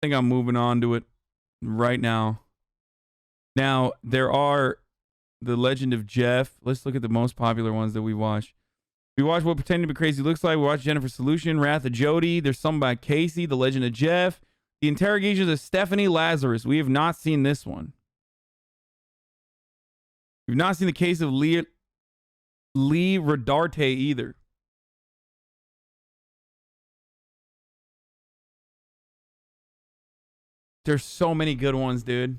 think I'm moving on to it right now. Now, there are The Legend of Jeff. Let's look at the most popular ones that we watched. We watched What Pretending to Be Crazy Looks Like. We watched Jennifer's Solution, Wrath of Jody. There's some by Casey, The Legend of Jeff. The Interrogations of Stephanie Lazarus. We have not seen this one. We've not seen the case of Lee Rodarte either. There's so many good ones, dude.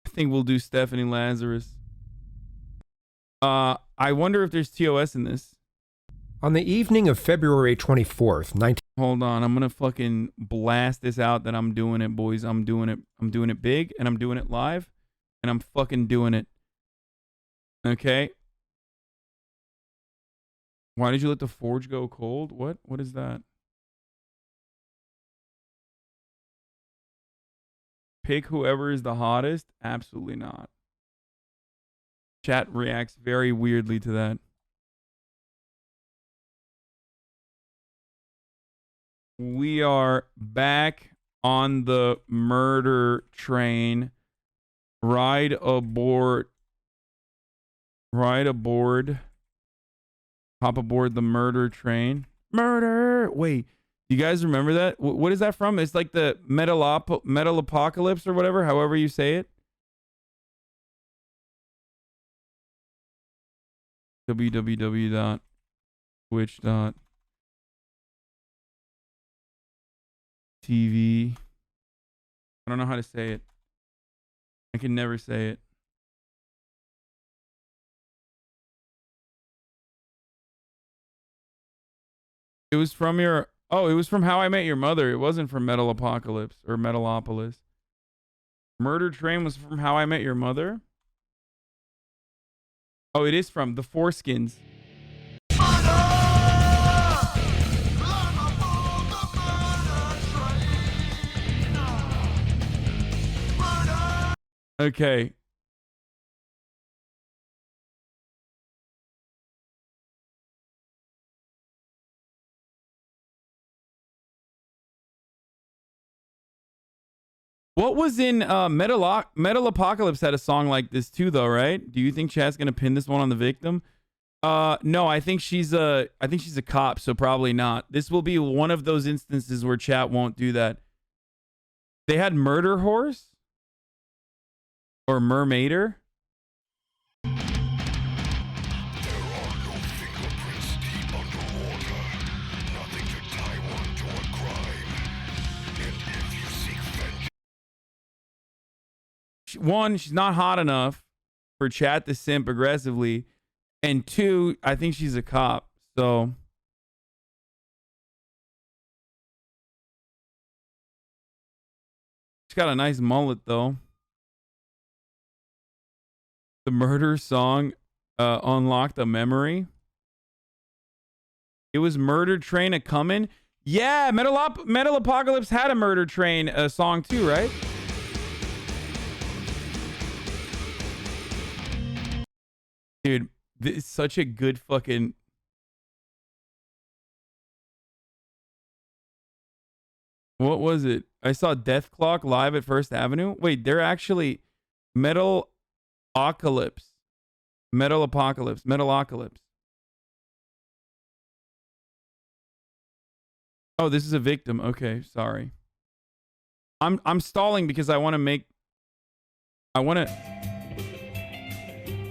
I think we'll do Stephanie Lazarus. I wonder if there's TOS in this. On the evening of February 24th, 19... Hold on, I'm gonna fucking blast this out that I'm doing it, boys. I'm doing it. I'm doing it big, and I'm doing it live, and I'm fucking doing it. Okay. Why did you let the forge go cold? What? What is that? Pick whoever is the hottest? Absolutely not. Chat reacts very weirdly to that. We are back on the murder train. Ride aboard. Ride aboard. Hop aboard the murder train. Murder! Wait, you guys remember that? What is that from? It's like the metal apocalypse or whatever, however you say it. www.twitch.tv. I don't know how to say it. I can never say it. It was from your... Oh, it was from How I Met Your Mother. It wasn't from Metal Apocalypse or Metalopolis. Murder Train was from How I Met Your Mother? Oh, it is from The Foreskins. Okay. What was in Metal Apocalypse had a song like this too, though, right? Do you think chat's gonna pin this one on the victim? No, I think she's a cop, so probably not. This will be one of those instances where chat won't do that. They had Murder Horse or Mermaider. One, she's not hot enough for chat to simp aggressively. And two, I think she's a cop. So she's got a nice mullet, though. The murder song unlocked a memory. It was Murder Train a Comin'. Yeah, Metal Apocalypse had a Murder Train song too, right? Dude, this is such a good fucking... What was it? I saw Death Clock live at First Avenue. Wait, they're actually Metal Apocalypse. Metal Apocalypse. Metalocalypse. Oh, this is a victim. Okay, sorry. I'm stalling because I want to make...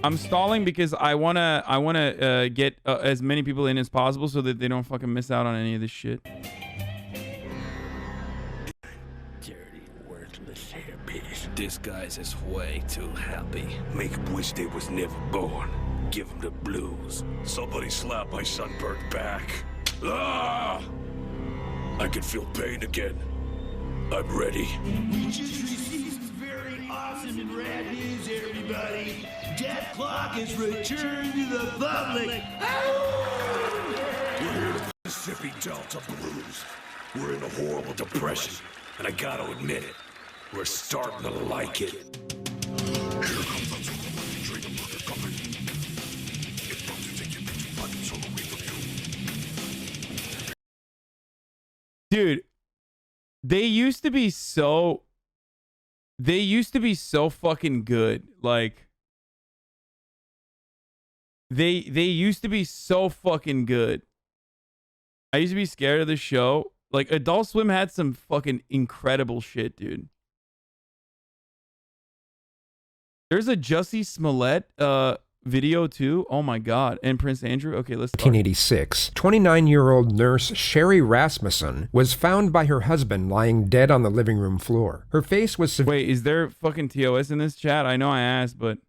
I'm stalling because I wanna get as many people in as possible so that they don't fucking miss out on any of this shit. Dirty, worthless hairpiece. This guy's is way too happy. Make him wish they was never born. Give him the blues. Somebody slap my sunburnt back. Ah! I can feel pain again. I'm ready. We just received some very awesome and rad news, everybody. Death Clock is returned to the public. We're here to Mississippi Delta Blues. We're in a horrible depression, and I gotta admit it. We're starting to like it. Dude, they used to be so fucking good. Like they used to be so fucking good. I used to be scared of the show. Like Adult Swim had some fucking incredible shit, dude. There's a Jussie Smollett video too. Oh my god. And Prince Andrew. Okay, let's talk. 1986, 29-year-old nurse Sherry Rasmussen was found by her husband lying dead on the living room floor. Her face was Wait, is there fucking TOS in this chat? I know I asked, but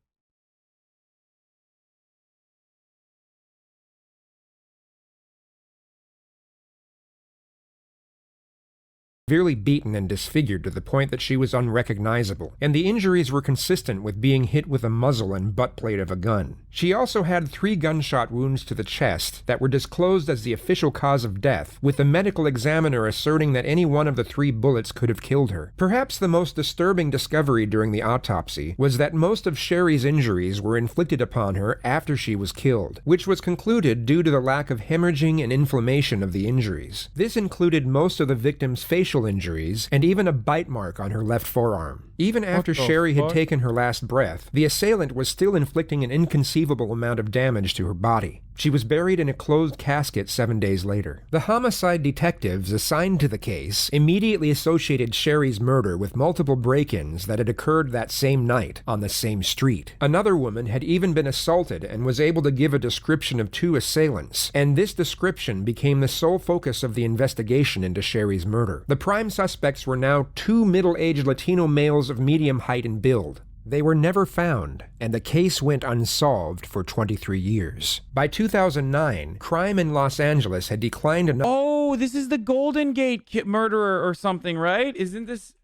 severely beaten and disfigured to the point that she was unrecognizable, and the injuries were consistent with being hit with a muzzle and butt plate of a gun. She also had 3 gunshot wounds to the chest that were disclosed as the official cause of death, with the medical examiner asserting that any one of the 3 bullets could have killed her. Perhaps the most disturbing discovery during the autopsy was that most of Sherry's injuries were inflicted upon her after she was killed, which was concluded due to the lack of hemorrhaging and inflammation of the injuries. This included most of the victim's facial injuries and even a bite mark on her left forearm. Even after Sherry had taken her last breath, the assailant was still inflicting an inconceivable amount of damage to her body. She was buried in a closed casket 7 days later. The homicide detectives assigned to the case immediately associated Sherry's murder with multiple break-ins that had occurred that same night on the same street. Another woman had even been assaulted and was able to give a description of 2 assailants, and this description became the sole focus of the investigation into Sherry's murder. The prime suspects were now 2 middle-aged Latino males of medium height and build. They were never found, and the case went unsolved for 23 years. By 2009, crime in Los Angeles had declined enough. oh, this is the Golden Gate murderer or something, right? Isn't this?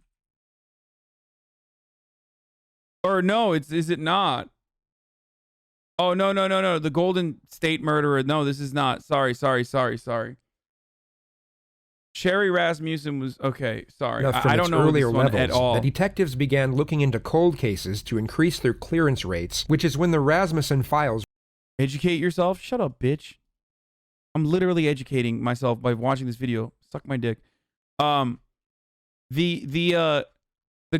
Or no, is it not? Oh, no. The Golden State murderer. No, this is not. Sorry. Sherry Rasmussen was okay. Sorry, I don't know earlier this one levels, at all. The detectives began looking into cold cases to increase their clearance rates, which is when the Rasmussen files. Educate yourself. Shut up, bitch. I'm literally educating myself by watching this video. Suck my dick. The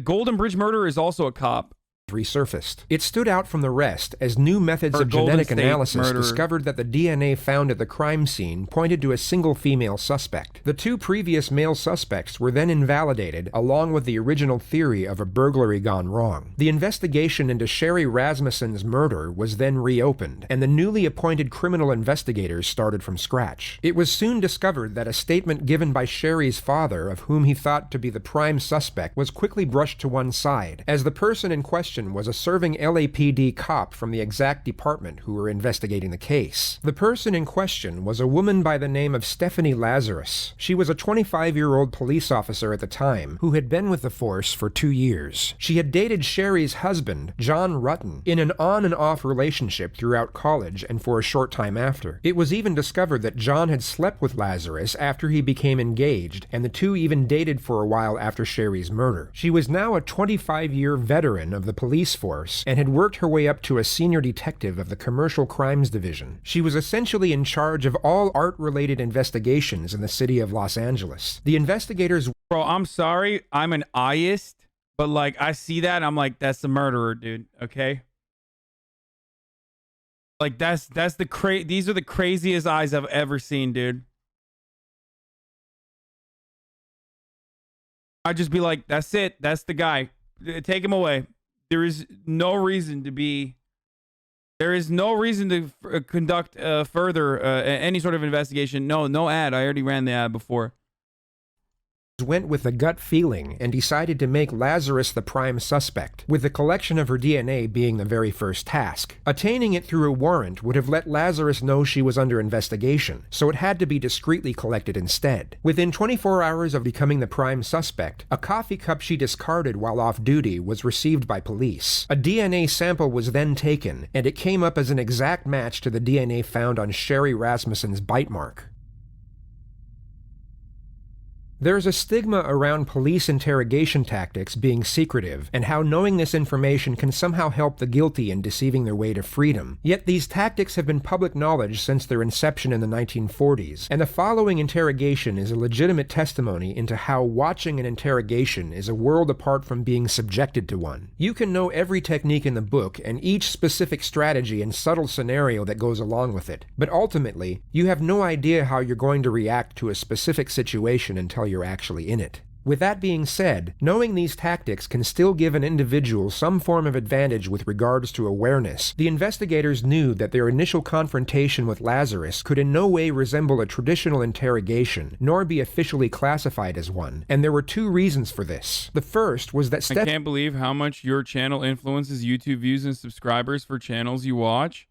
Golden Bridge murderer is also a cop. Resurfaced. It stood out from the rest as new methods Or of Golden genetic State analysis murderer. discovered that the DNA found at the crime scene pointed to a single female suspect. The 2 previous male suspects were then invalidated, along with the original theory of a burglary gone wrong. The investigation into Sherry Rasmussen's murder was then reopened, and the newly appointed criminal investigators started from scratch. It was soon discovered that a statement given by Sherry's father, of whom he thought to be the prime suspect, was quickly brushed to one side, as the person in question was a serving LAPD cop from the exact department who were investigating the case. The person in question was a woman by the name of Stephanie Lazarus. She was a 25-year-old police officer at the time who had been with the force for 2 years. She had dated Sherry's husband, John Rutten, in an on and off relationship throughout college and for a short time after. It was even discovered that John had slept with Lazarus after he became engaged, and the 2 even dated for a while after Sherry's murder. She was now a 25-year veteran of the police force and had worked her way up to a senior detective of the Commercial Crimes Division. She was essentially in charge of all art-related investigations in the city of Los Angeles. The investigators... Bro, I'm sorry. I'm an eyeist, but like I see that, I'm like, that's the murderer, dude. Okay. Like that's the these are the craziest eyes I've ever seen, dude. I'd just be like, that's it. That's the guy. Take him away. There is no reason to conduct further any sort of investigation. No ad. I already ran the ad before. Went with a gut feeling and decided to make Lazarus the prime suspect, with the collection of her DNA being the very first task. Attaining it through a warrant would have let Lazarus know she was under investigation, so it had to be discreetly collected instead. Within 24 hours of becoming the prime suspect, a coffee cup she discarded while off duty was received by police. A DNA sample was then taken, and it came up as an exact match to the DNA found on Sherry Rasmussen's bite mark. There's a stigma around police interrogation tactics being secretive, and how knowing this information can somehow help the guilty in deceiving their way to freedom. Yet these tactics have been public knowledge since their inception in the 1940s, and the following interrogation is a legitimate testimony into how watching an interrogation is a world apart from being subjected to one. You can know every technique in the book and each specific strategy and subtle scenario that goes along with it, but ultimately, you have no idea how you're going to react to a specific situation until you're actually in it. With that being said, knowing these tactics can still give an individual some form of advantage with regards to awareness. The investigators knew that their initial confrontation with Lazarus could in no way resemble a traditional interrogation, nor be officially classified as one, and there were two reasons for this. The first was that I can't believe how much your channel influences YouTube views and subscribers for channels you watch.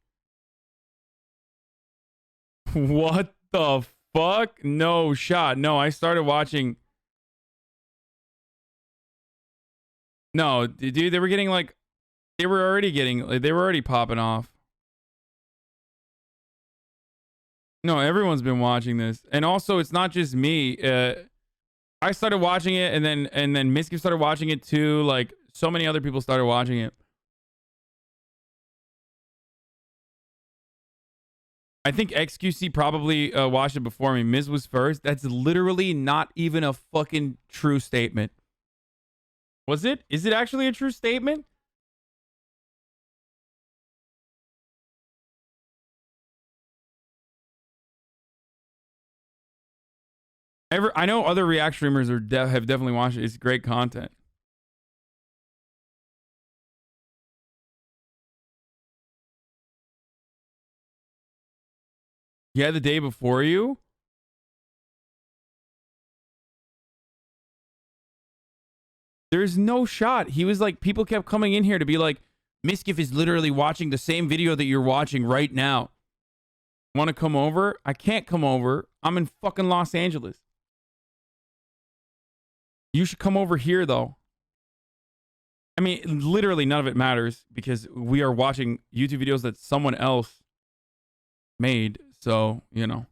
What the fuck? No shot. No, I started watching... No, dude, they were getting like... They were already popping off. No, everyone's been watching this. And also, it's not just me. I started watching it, and then Miski started watching it too. Like, so many other people started watching it. I think XQC probably watched it before me. Miz was first. That's literally not even a fucking true statement. Was it? Is it actually a true statement? I know other React streamers have definitely watched it. It's great content. Yeah, the day before you? There's no shot. He was like, people kept coming in here to be like, Miskiff is literally watching the same video that you're watching right now. Want to come over? I can't come over. I'm in fucking Los Angeles. You should come over here, though. I mean, literally none of it matters because we are watching YouTube videos that someone else made. So, you know.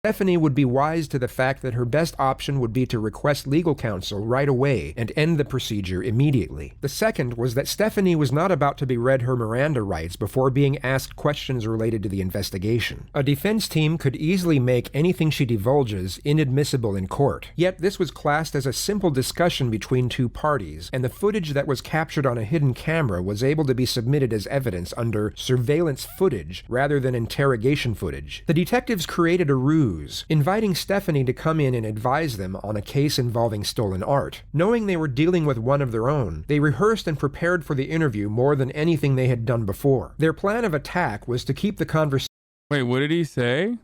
Stephanie would be wise to the fact that her best option would be to request legal counsel right away and end the procedure immediately. The second was that Stephanie was not about to be read her Miranda rights before being asked questions related to the investigation. A defense team could easily make anything she divulges inadmissible in court. Yet this was classed as a simple discussion between two parties, and the footage that was captured on a hidden camera was able to be submitted as evidence under surveillance footage rather than interrogation footage. The detectives created a ruse, inviting Stephanie to come in and advise them on a case involving stolen art. Knowing they were dealing with one of their own, they rehearsed and prepared for the interview more than anything they had done before. Their plan of attack was to keep the conversation... Wait, what did he say?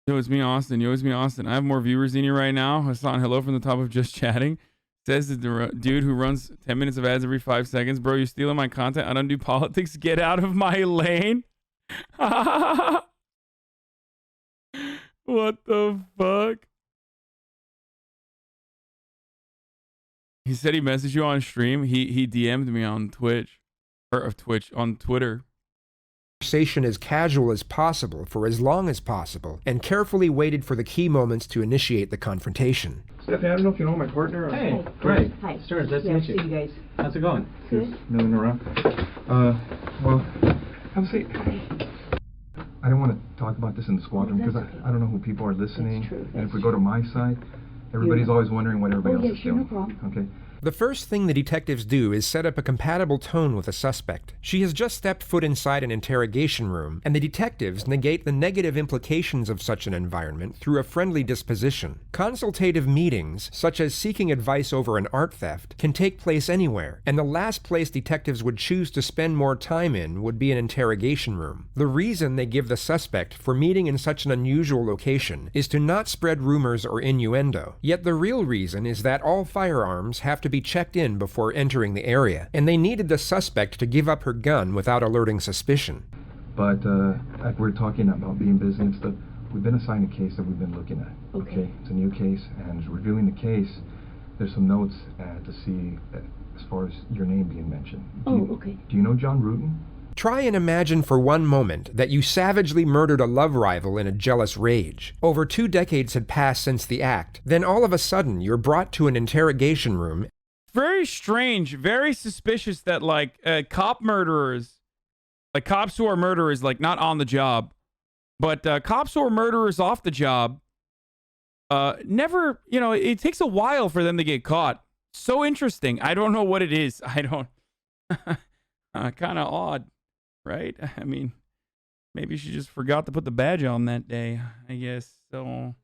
Yo, it's me, Austin. Yo, it's me, Austin. I have more viewers than you right now. Hasan, hello from the top of Just Chatting. Says the dude who runs 10 minutes of ads every 5 seconds. Bro, you're stealing my content. I don't do politics. Get out of my lane. What the fuck? He said he messaged you on stream. He DM'd me on Twitch. Or of Twitch on Twitter. Conversation as casual as possible for as long as possible, and carefully waited for the key moments to initiate the confrontation. Stephanie, I don't know if you know my partner. Hey, Greg. Hi. Stearns, nice to Yeah, meet see you. you guys. How's it going? Good. Milling around. Well, have a seat. I don't want to talk about this in the squad room because That's okay. I don't know who people are listening. That's true. And if That's we go to my side, everybody's Yeah. always wondering what everybody Oh, else yeah, is sure, no doing. problem. Okay. The first thing the detectives do is set up a compatible tone with the suspect. She has just stepped foot inside an interrogation room, and the detectives negate the negative implications of such an environment through a friendly disposition. Consultative meetings, such as seeking advice over an art theft, can take place anywhere, and the last place detectives would choose to spend more time in would be an interrogation room. The reason they give the suspect for meeting in such an unusual location is to not spread rumors or innuendo. Yet the real reason is that all firearms have to be checked in before entering the area, and they needed the suspect to give up her gun without alerting suspicion. But like we're talking about being busy and stuff, we've been assigned a case that we've been looking at. Okay. It's a new case, and reviewing the case, there's some notes to see as far as your name being mentioned. Oh, okay. Do you know John Rutan? Try and imagine for one moment that you savagely murdered a love rival in a jealous rage. Over 2 decades had passed since the act. Then all of a sudden, you're brought to an interrogation room. Very strange, very suspicious that, like, cop murderers, like cops who are murderers, like, not on the job, but cops who are murderers off the job, never, you know, it takes a while for them to get caught. So interesting. I don't know what it is. I don't, kind of odd, right? I mean, maybe she just forgot to put the badge on that day, I guess, so...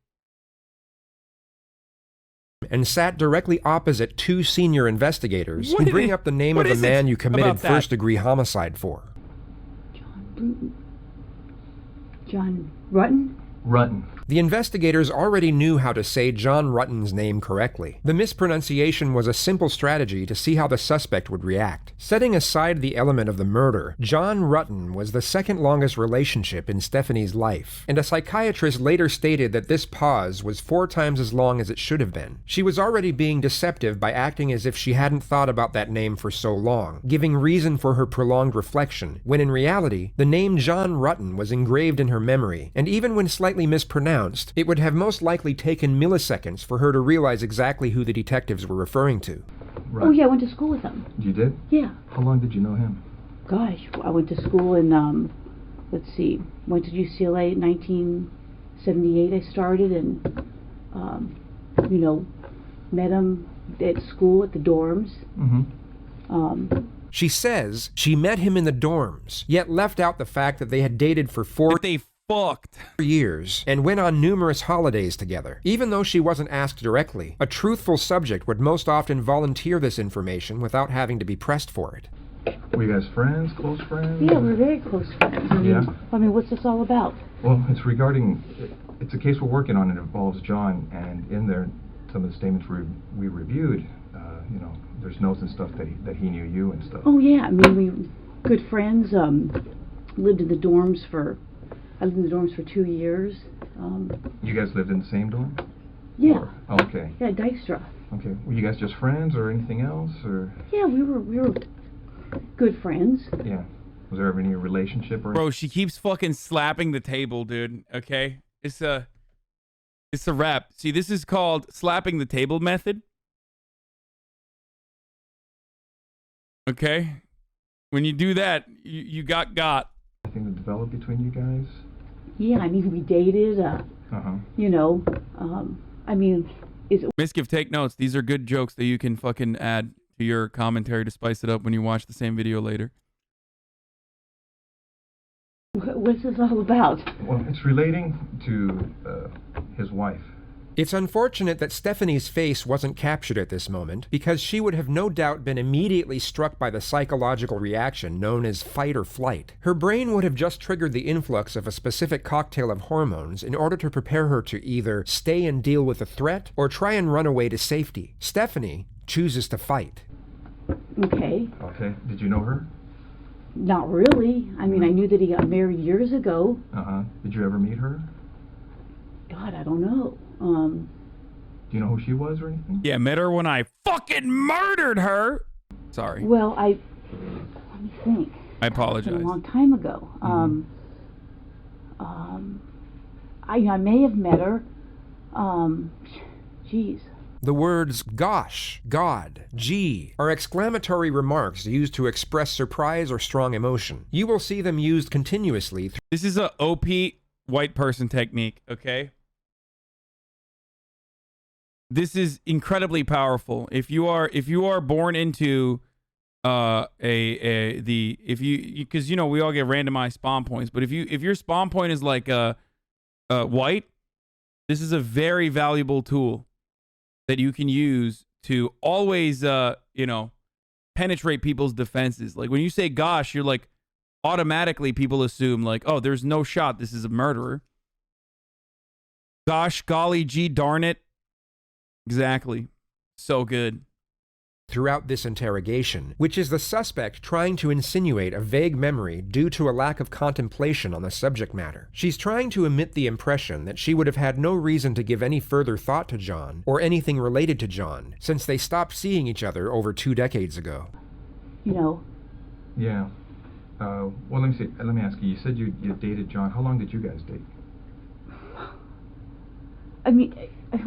And sat directly opposite 2 senior investigators What who is bring it? up the name What of the is it man you committed about that? first-degree homicide for. John Rutten? Rutten. The investigators already knew how to say John Rutten's name correctly. The mispronunciation was a simple strategy to see how the suspect would react. Setting aside the element of the murder, John Rutten was the second longest relationship in Stephanie's life, and a psychiatrist later stated that this pause was 4 times as long as it should have been. She was already being deceptive by acting as if she hadn't thought about that name for so long, giving reason for her prolonged reflection, when in reality, the name John Rutten was engraved in her memory, and even when slightly mispronounced, it would have most likely taken milliseconds for her to realize exactly who the detectives were referring to. Right. Oh, yeah, I went to school with him. You did? Yeah. How long did you know him? Gosh, I went to school in, let's see, went to UCLA in 1978 I started, and, you know, met him at school at the dorms. She says she met him in the dorms, yet left out the fact that they had dated for 4 They fucked. years and went on numerous holidays together. Even though she wasn't asked directly, a truthful subject would most often volunteer this information without having to be pressed for it. Were you guys friends, close friends? Yeah, we're very close friends. Yeah? I mean, what's this all about? Well, it's regarding, it's a case we're working on. It involves John, and in there, some of the statements we reviewed, you know, there's notes and stuff that he knew you and stuff. Oh, yeah, I mean, we were good friends, lived in the dorms for, I lived in the dorms for 2 years. You guys lived in the same dorm? Yeah. Or, oh, okay. Yeah, Dykstra. Okay. Were you guys just friends or anything else, or? Yeah, we were good friends. Yeah. Was there ever any relationship or? Bro, she keeps fucking slapping the table, dude. Okay? It's a wrap. See, this is called slapping the table method. Okay? When you do that, you got. Anything that developed between you guys? Yeah, I mean, we dated, you know, I mean, Miskiv, take notes. These are good jokes that you can fucking add to your commentary to spice it up when you watch the same video later. what's this all about? Well, it's relating to his wife. It's unfortunate that Stephanie's face wasn't captured at this moment, because she would have no doubt been immediately struck by the psychological reaction known as fight or flight. Her brain would have just triggered the influx of a specific cocktail of hormones in order to prepare her to either stay and deal with the threat or try and run away to safety. Stephanie chooses to fight. Okay. Okay. Did you know her? Not really. I mean, I knew that he got married years ago. Did you ever meet her? God, I don't know. Do you know who she was or anything? Yeah, met her when I fucking murdered her. Sorry. Well, let me think. I It was apologize. a long time ago. I may have met her. Geez. The words gosh, God, gee are exclamatory remarks used to express surprise or strong emotion. You will see them used continuously. This is a OP white person technique, okay? This is incredibly powerful. If you are born into because you know we all get randomized spawn points, but if your spawn point is like white, this is a very valuable tool that you can use to always penetrate people's defenses. Like when you say gosh, you're like automatically people assume like, oh, there's no shot this is a murderer. Gosh, golly, gee, darn it. Exactly. So good. Throughout this interrogation, which is the suspect trying to insinuate a vague memory due to a lack of contemplation on the subject matter. She's trying to emit the impression that she would have had no reason to give any further thought to John, or anything related to John, since they stopped seeing each other over 2 decades ago. You know. Yeah. Well, let me see. Let me ask you. You said you dated John. How long did you guys date? I mean,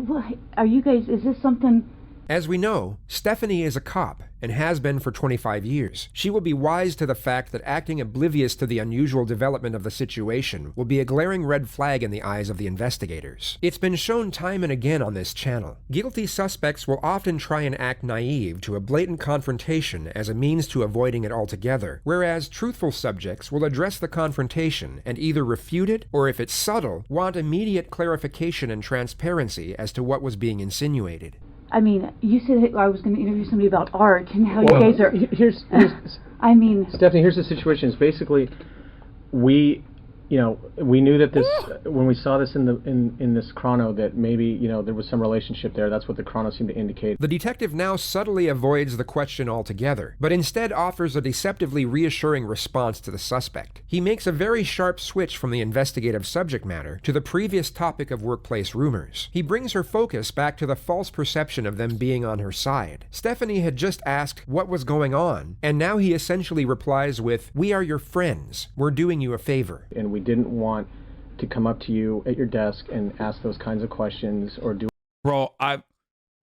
what, are you guys, is this something... As we know, Stephanie is a cop and has been for 25 years. She will be wise to the fact that acting oblivious to the unusual development of the situation will be a glaring red flag in the eyes of the investigators. It's been shown time and again on this channel. Guilty suspects will often try and act naive to a blatant confrontation as a means to avoiding it altogether, whereas truthful subjects will address the confrontation and either refute it, or if it's subtle, want immediate clarification and transparency as to what was being insinuated. I mean, you said I was going to interview somebody about art and how Well, you guys are... Here's I mean... Stephanie, here's the situation. Is basically, we knew that this when we saw this in this chrono that maybe there was some relationship there. That's what the chrono seemed to indicate. The detective now subtly avoids the question altogether, but instead offers a deceptively reassuring response to the suspect. He makes a very sharp switch from the investigative subject matter to the previous topic of workplace rumors. He brings her focus back to the false perception of them being on her side. Stephanie had just asked what was going on, and now he essentially replies with, "We are your friends. We're doing you a favor." And we didn't want to come up to you at your desk and ask those kinds of questions or do. Bro,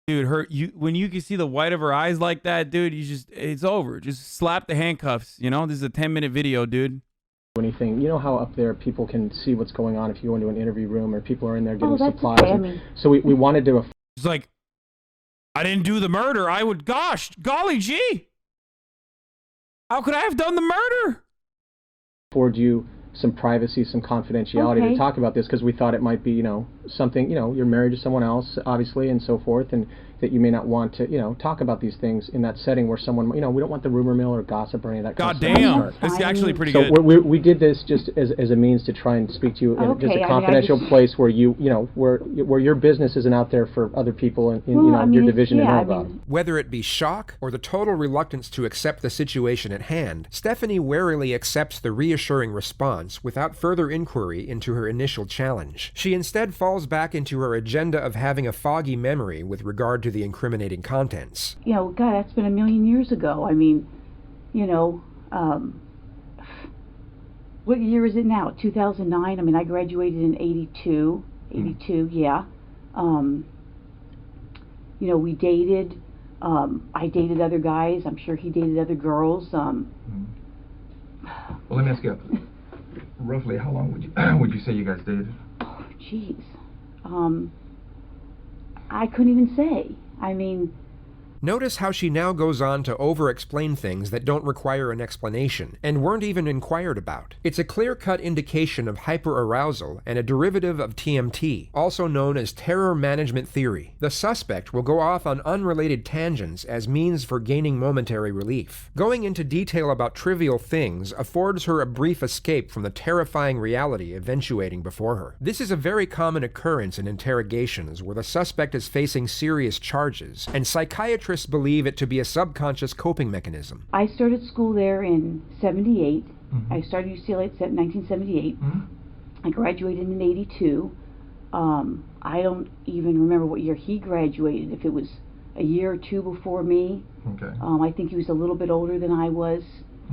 when you can see the white of her eyes like that, dude, it's over. Just slap the handcuffs. This is a 10-minute video, dude. Anything. You know how up there people can see what's going on if you go into an interview room or people are in there getting that's supplies. okay. I mean... So we wanted to. It's like, I didn't do the murder. Golly gee. How could I have done the murder? Afford you some privacy, some confidentiality to talk about this, because we thought it might be, something, you're married to someone else, obviously, and so forth, and that you may not want to, talk about these things in that setting where someone, we don't want the rumor mill or gossip or any of that kind of stuff. God damn, this is actually pretty good. So we did this just as a means to try and speak to you in just a confidential place where where your business isn't out there for other people in your division to know about. Whether it be shock or the total reluctance to accept the situation at hand, Stephanie warily accepts the reassuring response without further inquiry into her initial challenge. She instead falls back into her agenda of having a foggy memory with regard to the incriminating contents. God, that's been a million years ago. I mean, what year is it now? 2009? I mean, I graduated in 82. 82, yeah. We dated. I dated other guys. I'm sure he dated other girls. Well, let me ask you, roughly how long would you say you guys dated? Oh, jeez. I couldn't even say. I mean... Notice how she now goes on to over-explain things that don't require an explanation, and weren't even inquired about. It's a clear-cut indication of hyperarousal and a derivative of TMT, also known as terror management theory. The suspect will go off on unrelated tangents as means for gaining momentary relief. Going into detail about trivial things affords her a brief escape from the terrifying reality eventuating before her. This is a very common occurrence in interrogations where the suspect is facing serious charges, and psychiatrists believe it to be a subconscious coping mechanism. I started school there in 78. I started UCLA in 1978. I graduated in 82. I don't even remember what year he graduated, if it was a year or two before me. Okay. I think he was a little bit older than I was.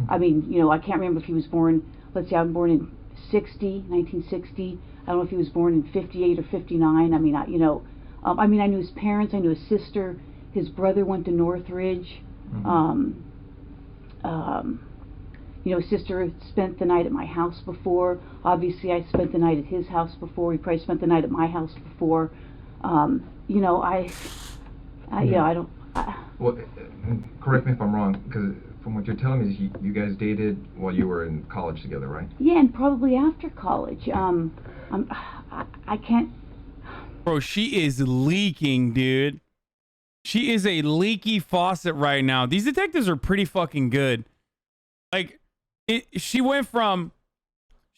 I mean, I can't remember if he was born, let's say I'm born in 1960. I don't know if he was born in 58 or 59. I mean, I knew his parents, I knew his sister. His brother went to Northridge. His sister spent the night at my house before. Obviously, I spent the night at his house before. He probably spent the night at my house before. I don't... Well, correct me if I'm wrong, because from what you're telling me, you guys dated while you were in college together, right? Yeah, and probably after college. I can't... Bro, she is leaking, dude. She is a leaky faucet right now. These detectives are pretty fucking good. Like, she went from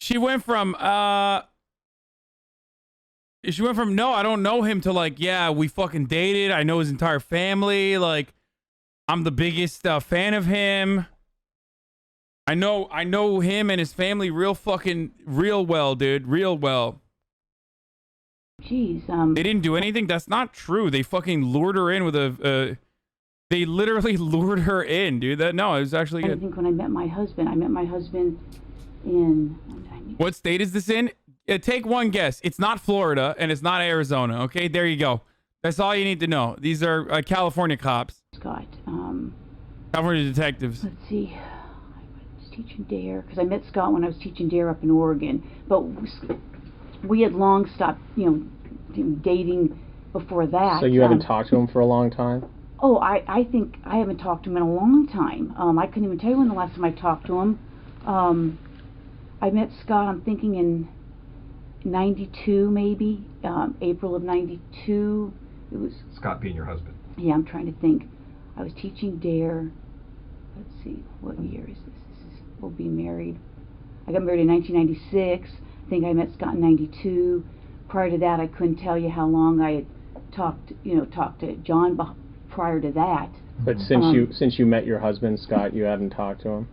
no, I don't know him, to like, yeah, we fucking dated. I know his entire family. Like, I'm the biggest fan of him. I know him and his family real well, dude. Real well. Jeez, They didn't do anything? That's not true. They fucking lured her in with a They literally lured her in, dude. It was actually I good. think when I met my husband in, when did I meet? What state is this in? Take one guess. It's not Florida and it's not Arizona. Okay, there you go. That's all you need to know. These are California cops. Scott. California detectives. Let's see. I was teaching DARE because I met Scott when I was teaching DARE up in Oregon. But we had long stopped, dating before that. So you haven't talked to him for a long time? Oh, I think I haven't talked to him in a long time. I couldn't even tell you when the last time I talked to him. I met Scott, I'm thinking in 92 maybe, April of 92. It was Scott being your husband. Yeah, I'm trying to think. I was teaching DARE. Let's see, what year is this? We'll be married. I got married in 1996. I think I met Scott in 92. Prior to that, I couldn't tell you how long I had talked to John prior to that. But since you met your husband, Scott, you haven't talked to him?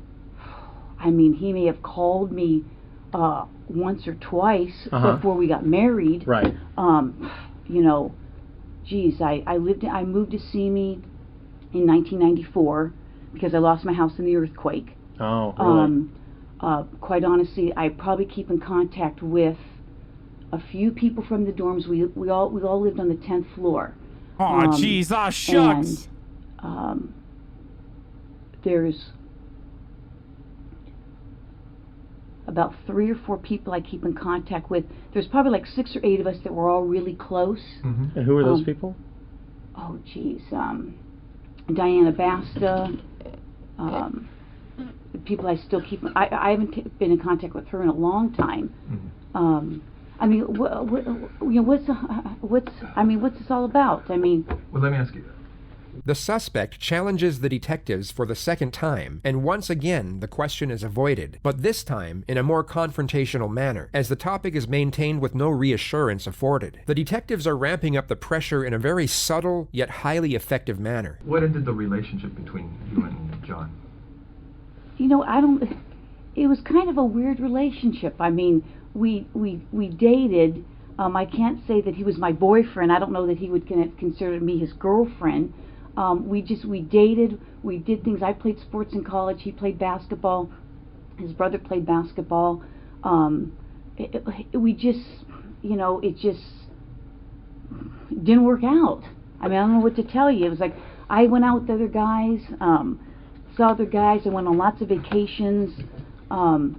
I mean, he may have called me once or twice before we got married. Right. Geez, I moved to Simi in 1994 because I lost my house in the earthquake. Oh, really? Quite honestly, I probably keep in contact with a few people from the dorms. We all lived on the 10th floor. Oh, jeez, shucks. And there's about 3 or 4 people I keep in contact with. There's probably like 6 or 8 of us that were all really close. Mm-hmm. And who are those people? Oh, geez. Diana Basta. The people I still keep. I haven't been in contact with her in a long time. Mm-hmm. I mean, what's this all about? I mean. Well, let me ask you. The suspect challenges the detectives for the second time, and once again the question is avoided, but this time in a more confrontational manner, as the topic is maintained with no reassurance afforded. The detectives are ramping up the pressure in a very subtle yet highly effective manner. What ended the relationship between you and John? It was kind of a weird relationship. I mean, we dated. I can't say that he was my boyfriend. I don't know that he would consider me his girlfriend. We dated, we did things. I played sports in college, he played basketball, his brother played basketball. It just didn't work out. I mean, I don't know what to tell you. It was like, I went out with other guys, saw other guys, I went on lots of vacations, And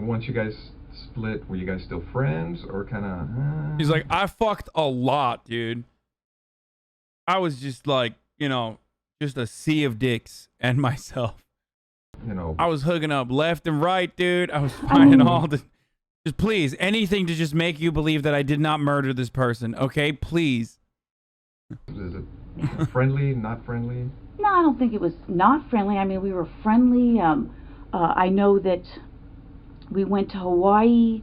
once you guys split, were you guys still friends, or kind of... He's like, I fucked a lot, dude. I was just like, just a sea of dicks and myself. I was hooking up left and right, dude. I was finding all the... Just please, anything to just make you believe that I did not murder this person, okay? Please. Is it friendly, not friendly? No, I don't think it was not friendly. I mean, we were friendly. I know that we went to Hawaii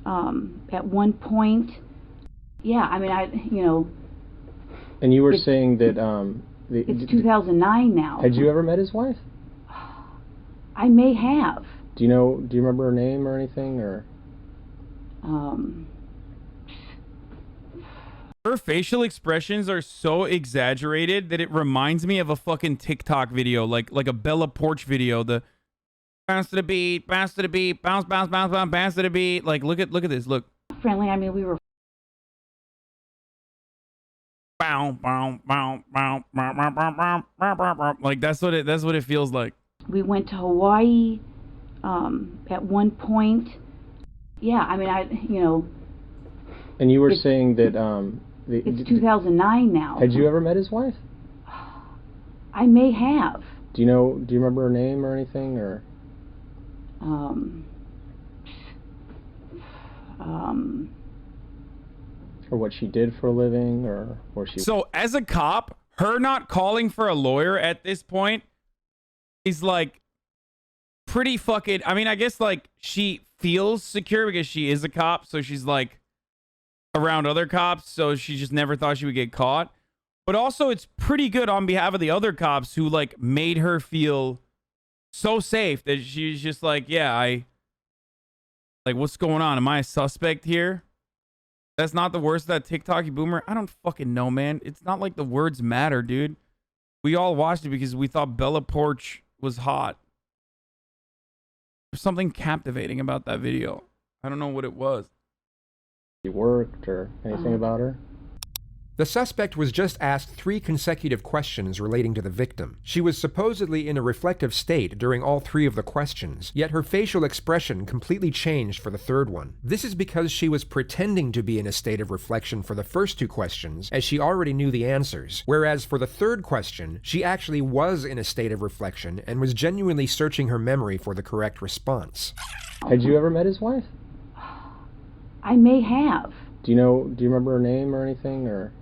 at one point. Yeah, I mean, And you were saying that it's 2009 now. Had you ever met his wife? I may have. Do you remember her name or anything, or? Her facial expressions are so exaggerated that it reminds me of a fucking TikTok video, like a Bella Porch video. The bounce to the beat, bounce to the beat, bounce, bounce, bounce, bounce, bounce to the beat. Like, look at this. Look. Friendly. I mean, we were. Like that's what it feels like. We went to Hawaii at one point. Yeah, I mean, And you were saying that it's 2009 now. Had you ever met his wife? I may have. Do you remember her name or anything, or? Or what she did for a living, or she... So, as a cop, her not calling for a lawyer at this point is, like, pretty fucking... I mean, I guess, like, she feels secure because she is a cop, so she's, like, around other cops, so she just never thought she would get caught. But also, it's pretty good on behalf of the other cops who, like, made her feel so safe that she's just like, yeah, like, what's going on? Am I a suspect here? That's not the worst of that TikTok boomer? I don't fucking know, man. It's not like the words matter, dude. We all watched it because we thought Bella Poarch was hot. There's something captivating about that video. I don't know what it was. She worked or anything about her? The suspect was just asked 3 consecutive questions relating to the victim. She was supposedly in a reflective state during all 3 of the questions, yet her facial expression completely changed for the 3rd one. This is because she was pretending to be in a state of reflection for the first 2 questions, as she already knew the answers, whereas for the 3rd question, she actually was in a state of reflection and was genuinely searching her memory for the correct response. Had you ever met his wife? I may have. Do you remember her name or anything, or?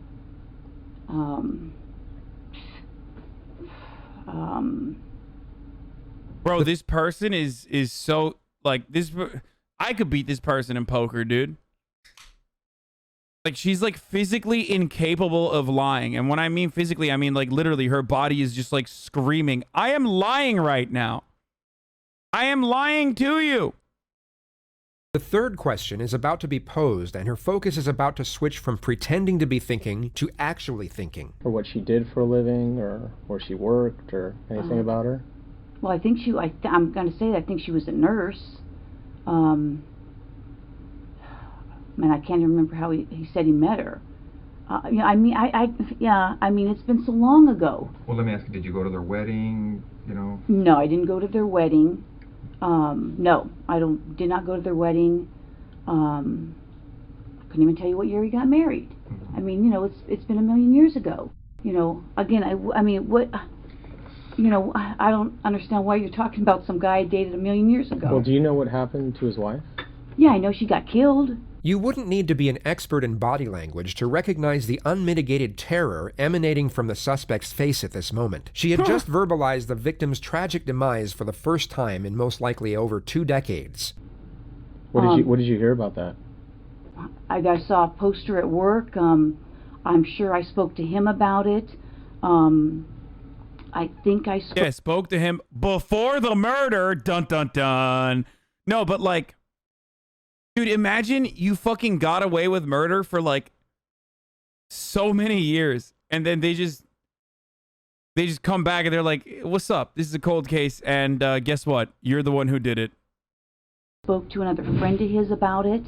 Bro, this person is so like this. I could beat this person in poker, dude. Like, she's like physically incapable of lying, and when I mean physically, I mean like literally, her body is just like screaming, "I am lying right now. I am lying to you." The 3rd question is about to be posed, and her focus is about to switch from pretending to be thinking to actually thinking. Or what she did for a living, or where she worked, or anything about her? Well, I think I'm going to say that I think she was a nurse. Man, I can't even remember how he said he met her. I mean, it's been so long ago. Well, let me ask you, did you go to their wedding, you know? No, I didn't go to their wedding. No, I did not go to their wedding. Couldn't even tell you what year he got married. I mean, you know, it's been a million years ago. You know, again, I mean, what, you know, I don't understand why you're talking about some guy I dated a million years ago. Well, do you know what happened to his wife? Yeah, I know she got killed. You wouldn't need to be an expert in body language to recognize the unmitigated terror emanating from the suspect's face at this moment. She had just verbalized the victim's tragic demise for the first time in most likely over 2 decades. What did you hear about that? I saw a poster at work. I'm sure I spoke to him about it. I think I spoke to him before the murder. Dun dun dun. No, but like, dude, imagine you fucking got away with murder for like so many years, and then they just come back and they're like, "What's up? This is a cold case, and guess what? You're the one who did it." Spoke to another friend of his about it.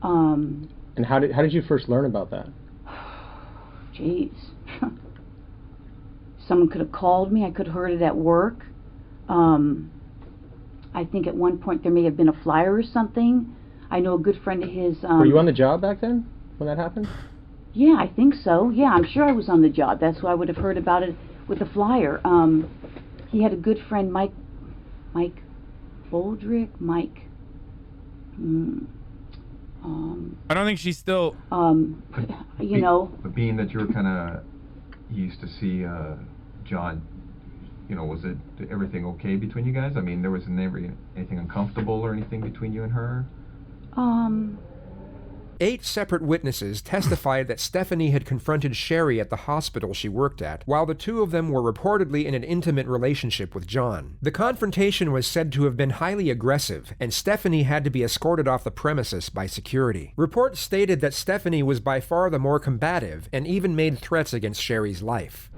And how did you first learn about that? Jeez. Someone could have called me. I could have heard it at work. I think at one point there may have been a flyer or something. I know a good friend of his... Were you on the job back then when that happened? Yeah, I think so. Yeah, I'm sure I was on the job. That's why I would have heard about it with the flyer. He had a good friend, Mike Boldrick. I don't think she's still... you know... But being that you were kind of used to see John, you know, was everything okay between you guys? I mean, there was never anything uncomfortable or anything between you and her? 8 separate witnesses testified that Stephanie had confronted Sherry at the hospital she worked at, while the 2 of them were reportedly in an intimate relationship with John. The confrontation was said to have been highly aggressive, and Stephanie had to be escorted off the premises by security. Reports stated that Stephanie was by far the more combative, and even made threats against Sherry's life.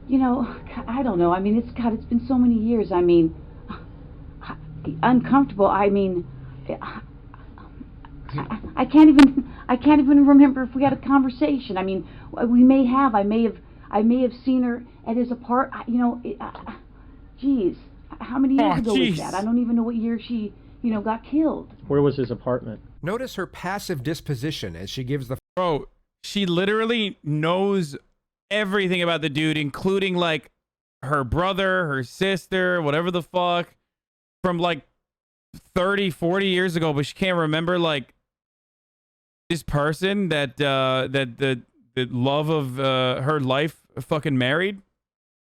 You know, I don't know. I mean, it's been so many years. I mean, uncomfortable. I mean, I can't even remember if we had a conversation. I mean, we may have. I may have seen her at his apartment. You know, geez, how many years ago was that? I don't even know what year she, you know, got killed. Where was his apartment? Notice her passive disposition as she gives the... Bro, she literally knows everything about the dude, including like her brother, her sister, whatever the fuck, from like 30, 40 years ago, but she can't remember like this person that the love of her life fucking married.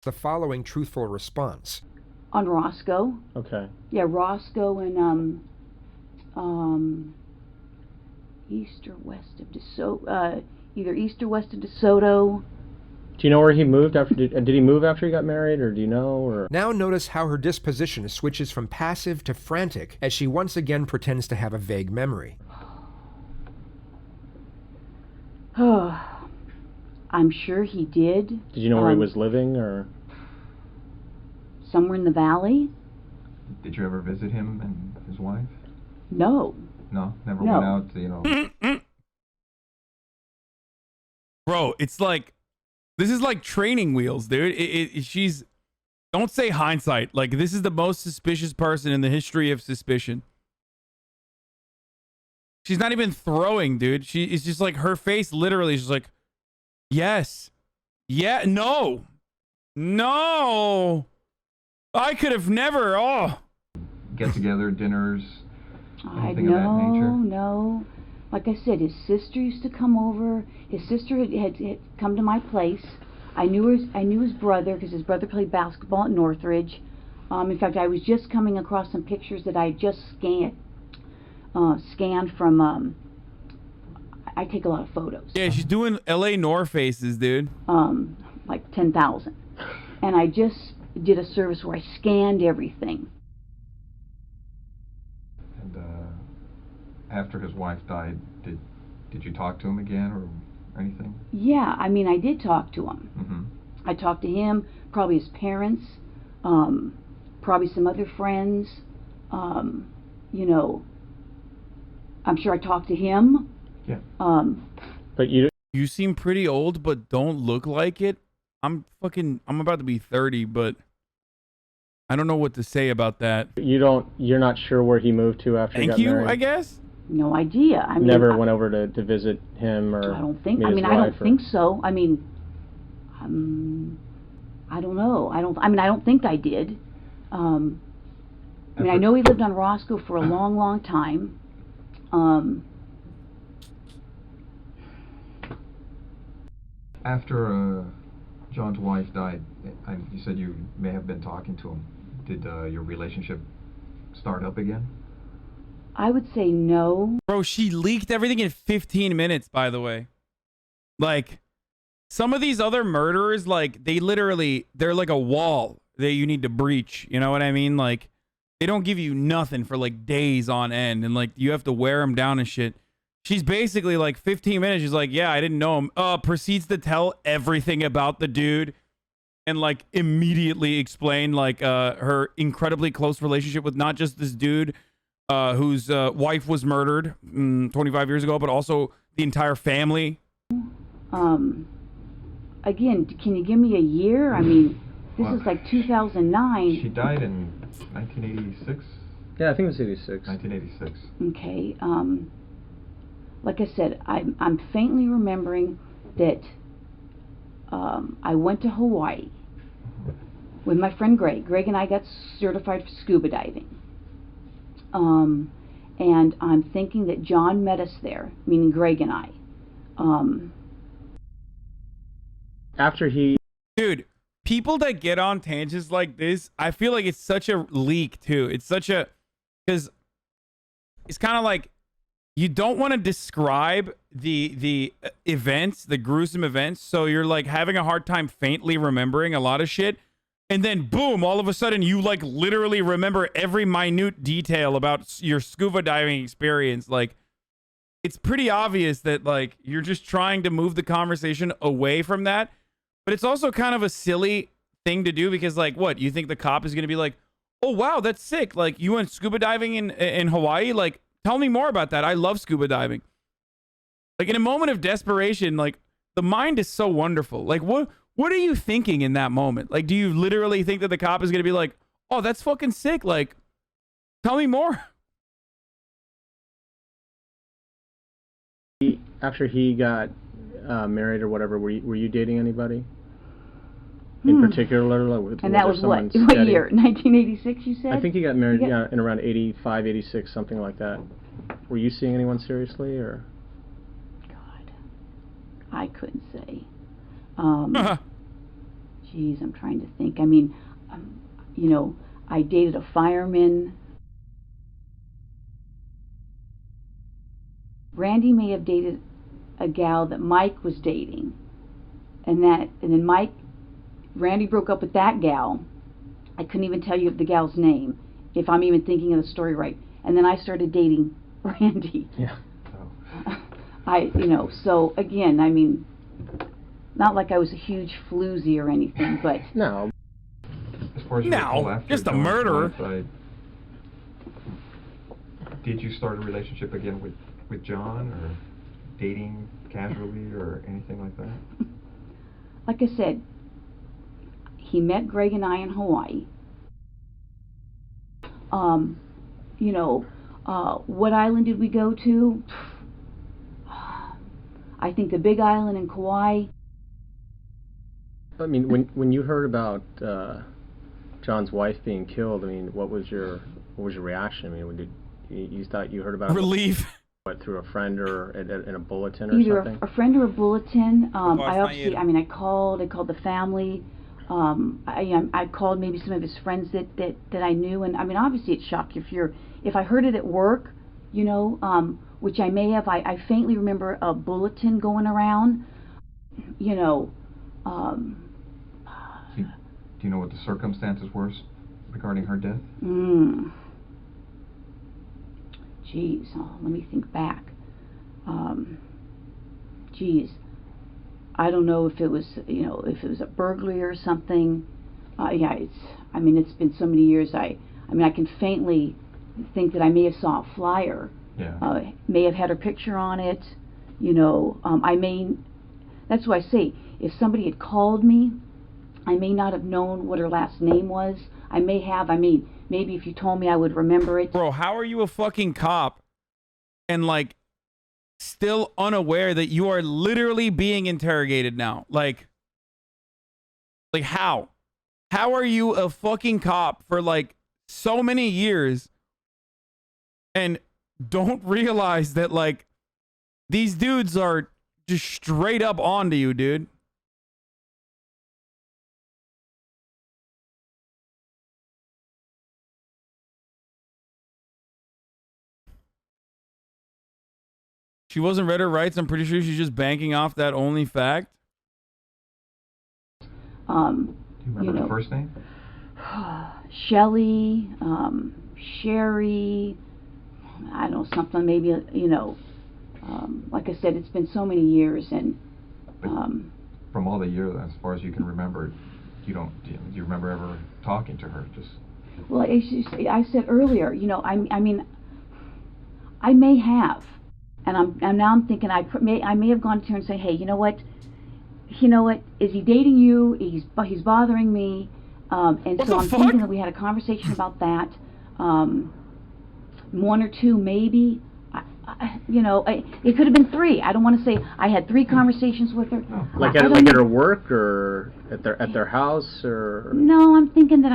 The following truthful response. On Roscoe. Okay. Yeah, Roscoe and east or west of DeSoto, either east or west of DeSoto. Do you know where he moved after? Did he move after he got married, or do you know? Or now notice how her disposition switches from passive to frantic as she once again pretends to have a vague memory. I'm sure he did. Did you know where he was living, or? Somewhere in the valley. Did you ever visit him and his wife? No. No? Never No. went out to, you know... Bro, it's like, this is like training wheels, dude. She's, don't say hindsight. Like, this is the most suspicious person in the history of suspicion. She's not even throwing, dude. It's just like, her face literally is just like, yes. Yeah, no. No. I could have never, Get-together, dinners, anything of that nature? No. Like I said, his sister used to come over. His sister had come to my place. I knew his brother because his brother played basketball at Northridge. In fact, I was just coming across some pictures that I had just scanned from. I take a lot of photos. Yeah, she's doing LA North faces, dude. Like 10,000, and I just did a service where I scanned everything. And after his wife died, did you talk to him again or anything? Yeah, I mean, I did talk to him. Mm-hmm. I talked to him, probably his parents, probably some other friends. You know, I'm sure I talked to him. Yeah. But you seem pretty old, but don't look like it. I'm about to be 30, but I don't know what to say about that. You're not sure where he moved to after he got married? Thank you, I guess. No idea. I mean, never went over to visit him, or I don't think. meet I his mean, I don't wife, or... think so. I mean, I don't know. I don't think I did. I mean, I know he lived on Roscoe for a long, long time. After John's wife died, you said you may have been talking to him. Did your relationship start up again? I would say no. Bro, she leaked everything in 15 minutes, by the way. Like, some of these other murderers, like, they're like a wall that you need to breach. You know what I mean? Like, they don't give you nothing for, like, days on end. And, like, you have to wear them down and shit. She's basically, like, 15 minutes. She's like, yeah, I didn't know him. Proceeds to tell everything about the dude. And, like, immediately explain, like, her incredibly close relationship with not just this dude, whose wife was murdered 25 years ago, but also the entire family. Again, can you give me a year? I mean, this is like 2009. She died in 1986? Yeah, I think it was 86. 1986. Okay. Like I said, I'm faintly remembering that I went to Hawaii with my friend Greg. Greg and I got certified for scuba diving. And I'm thinking that John met us there, meaning Greg and I. After he... Dude, people that get on tangents like this, I feel like it's such a leak, too. It's such a... Because it's kind of like, you don't want to describe the events, the gruesome events, so you're, like, having a hard time faintly remembering a lot of shit. And then, boom, all of a sudden, you, like, literally remember every minute detail about your scuba diving experience. Like, it's pretty obvious that, like, you're just trying to move the conversation away from that. But it's also kind of a silly thing to do because, like, what? You think the cop is going to be like, oh, wow, that's sick. Like, you went scuba diving in Hawaii? Like, tell me more about that. I love scuba diving. Like, in a moment of desperation, like, the mind is so wonderful. Like, what are you thinking in that moment? Like, do you literally think that the cop is going to be like, oh, that's fucking sick. Like, tell me more. After he got married or whatever, were you dating anybody in particular? And that was what year? 1986, you said? I think he got married in around 85, 86, something like that. Were you seeing anyone seriously, or? God, I couldn't say. Geez, I'm trying to think. I mean, you know, I dated a fireman. Randy may have dated a gal that Mike was dating, and then Randy broke up with that gal. I couldn't even tell you the gal's name, if I'm even thinking of the story right. And then I started dating Randy. Yeah. So again, I mean, not like I was a huge floozy or anything, but No. As far as you recall, after just a John's murderer. homicide, did you start a relationship again with John, or dating casually, or anything like that? like I said, he met Greg and I in Hawaii. What island did we go to? I think the Big Island in Kauai. I mean, when you heard about John's wife being killed, I mean, what was your reaction? I mean, when you thought you heard about it? Relief. What, through a friend or in a bulletin or Either something? a friend or a bulletin. It's I called the family. I called maybe some of his friends that I knew, and I mean, obviously it shocked you if I heard it at work, which I may have. I faintly remember a bulletin going around, Do you know what the circumstances were regarding her death? Geez, let me think back. I don't know if it was, a burglary or something. It's been so many years. I can faintly think that I may have saw a flyer. Yeah. May have had her picture on it. That's why I say, if somebody had called me, I may not have known what her last name was. I may have. Maybe if you told me, I would remember it. Bro, how are you a fucking cop and, like, still unaware that you are literally being interrogated now? Like how? How are you a fucking cop for, like, so many years and don't realize that, like, these dudes are just straight up onto you, dude? She wasn't read her rights. I'm pretty sure she's just banking off that only fact. Do you remember her first name? Shelley, Sherry, I don't know, something maybe, like I said, it's been so many years, and from all the years, as far as you can remember, do you remember ever talking to her? Well, I said earlier, I may have. And now I'm thinking I may have gone to her and say, hey, you know what? Is he dating you? He's bothering me, and so I'm thinking that we had a conversation about that. One or two, maybe. It could have been three. I don't want to say I had 3 conversations with her. Like at her work or at their house or. No, I'm thinking that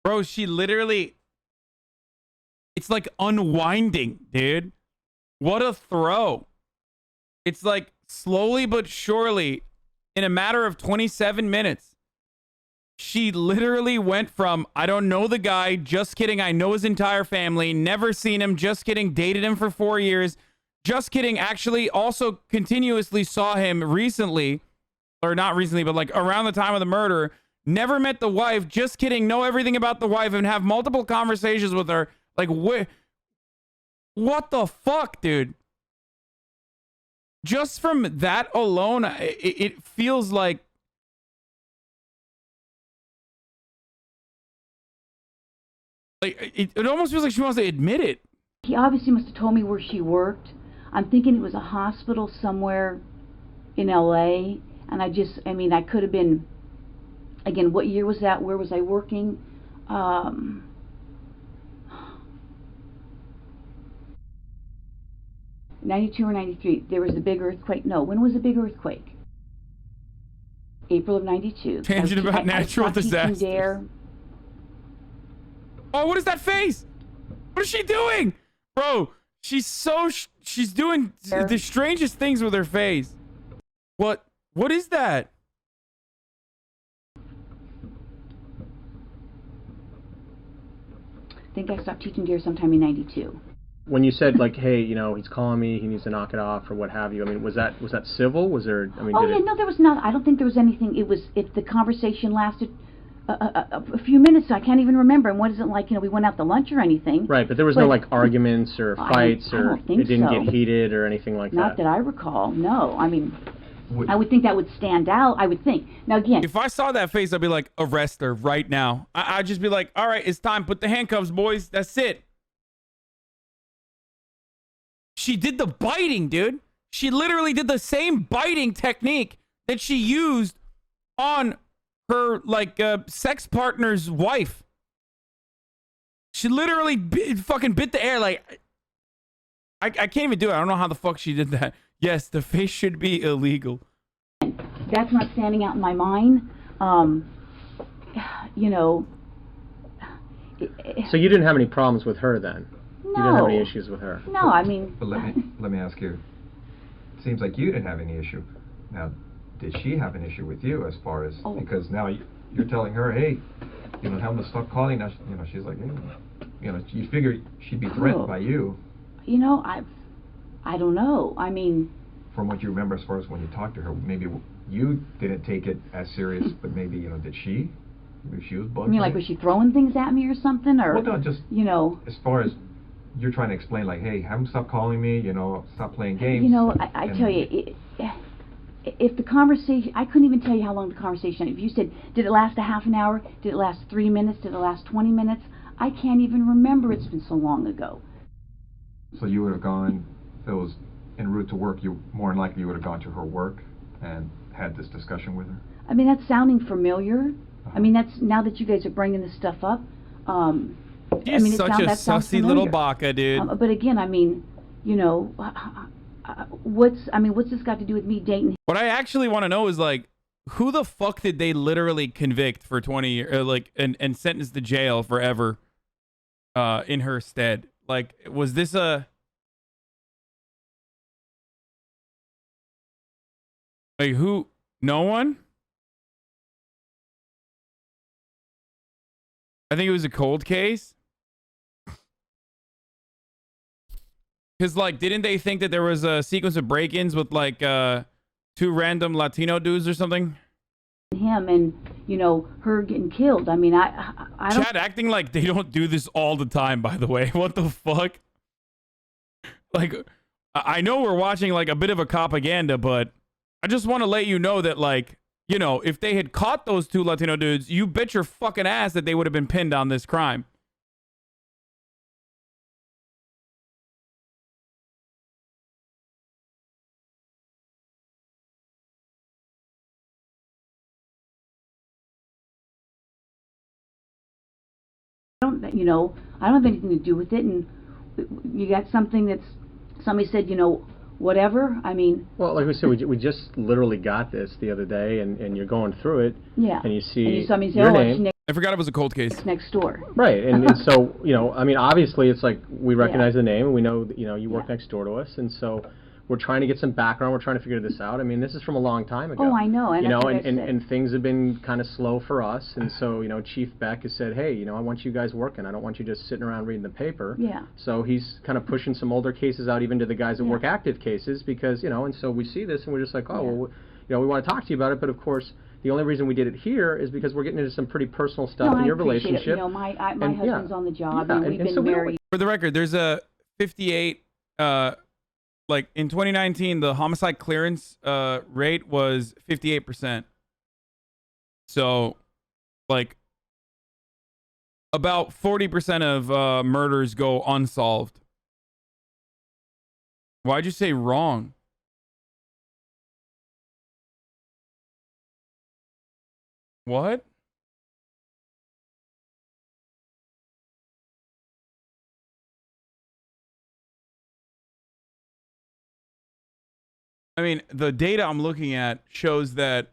Bro, she literally. It's like unwinding, dude. What a throw. It's like slowly but surely, in a matter of 27 minutes, she literally went from, I don't know the guy, just kidding, I know his entire family, never seen him, just kidding, dated him for 4 years, just kidding, actually also continuously saw him recently, or not recently, but like around the time of the murder, never met the wife, just kidding, know everything about the wife, and have multiple conversations with her. Like, what the fuck, dude? Just from that alone, it feels like it almost feels like she wants to admit it. He obviously must have told me where she worked. I'm thinking it was a hospital somewhere in LA, and I could have been, again, what year was that? Where was I working? 92 or 93. There was a big earthquake. No, when was the big earthquake? April of 92. Tangent about natural disasters. Oh, what is that face? What is she doing? Bro, she's doing the strangest things with her face. What is that? I think I stopped teaching dare sometime in 92. When you said, like, hey, he's calling me, he needs to knock it off or what have you, I mean, was that civil? Was there, no, there was not. I don't think there was anything. If the conversation lasted a few minutes. I can't even remember. And what is it like? We went out to lunch or anything. Right, but there was no like arguments or fights, I or don't think it didn't so. get heated or anything like Not that. that I recall. No, I mean, I would think that would stand out. I would think. Now again, If I saw that face, I'd be like, arrest her right now. I'd just be like, all right, it's time. Put the handcuffs, boys. That's it. She did the biting, dude. She literally did the same biting technique that she used on her sex partner's wife. She literally fucking bit the air. Like, I can't even do it. I don't know how the fuck she did that. Yes, the face should be illegal. that's not standing out in my mind. You know. So you didn't have any problems with her then? No. You didn't have any issues with her? No, I mean. But let me ask you. It seems like you didn't have any issue. Now, did she have an issue with you as far as because now you're telling her, hey, tell them to stop calling. Now, she's like, hey, you figure she'd be threatened by you. I don't know. I mean. From what you remember, as far as when you talked to her, maybe you didn't take it as serious, but maybe did she? Maybe she was bugged. You mean like was she throwing things at me or something, or? Well, no, just as far as you're trying to explain, like, hey, have them stop calling me. Stop playing games. I tell you, if the conversation, I couldn't even tell you how long the conversation. If you said, did it last a half an hour? Did it last 3 minutes? Did it last 20 minutes? I can't even remember. It's been so long ago. So you would have gone, if it was en route to work, you more than likely would have gone to her work and had this discussion with her? I mean, that's sounding familiar. I mean, that's, now that you guys are bringing this stuff up, You're such a sussy little baka, dude. But again, I mean, what's this got to do with me dating? What I actually want to know is, like, who the fuck did they literally convict for 20 years, and sentence to jail forever, in her stead? Like, was this a... Like, who? No one? I think it was a cold case. Because, like, didn't they think that there was a sequence of break-ins with, like, 2 random Latino dudes or something? Him and, her getting killed. I mean, I don't... Chad acting like they don't do this all the time, by the way. What the fuck? Like, I know we're watching, like, a bit of a propaganda, but I just want to let you know that, like, if they had caught those 2 Latino dudes, you bet your fucking ass that they would have been pinned on this crime. I don't have anything to do with it, and you got something that's, somebody said, whatever, I mean... Well, like we said, we just literally got this the other day, and you're going through it, yeah, and you see and you saw me say, your name. I forgot it was a cold case. It's next door. Right, and so, I mean, obviously it's like we recognize the name, and we know that, you work next door to us, and so we're trying to get some background, we're trying to figure this out. I mean, this is from a long time ago. Oh, I know. And and things have been kind of slow for us, and so, Chief Beck has said, hey, I want you guys working. I don't want you just sitting around reading the paper. Yeah. So he's kind of pushing some older cases out even to the guys that work active cases because, and so we see this and we're just like, oh, well, we want to talk to you about it, but of course, the only reason we did it here is because we're getting into some pretty personal stuff in your relationship. It. My husband's on the job, and we've been married. For the record, there's a 58, like in 2019, the homicide clearance rate was 58%. So, like, about 40% of murders go unsolved. Why'd you say wrong? What? I mean, the data I'm looking at shows that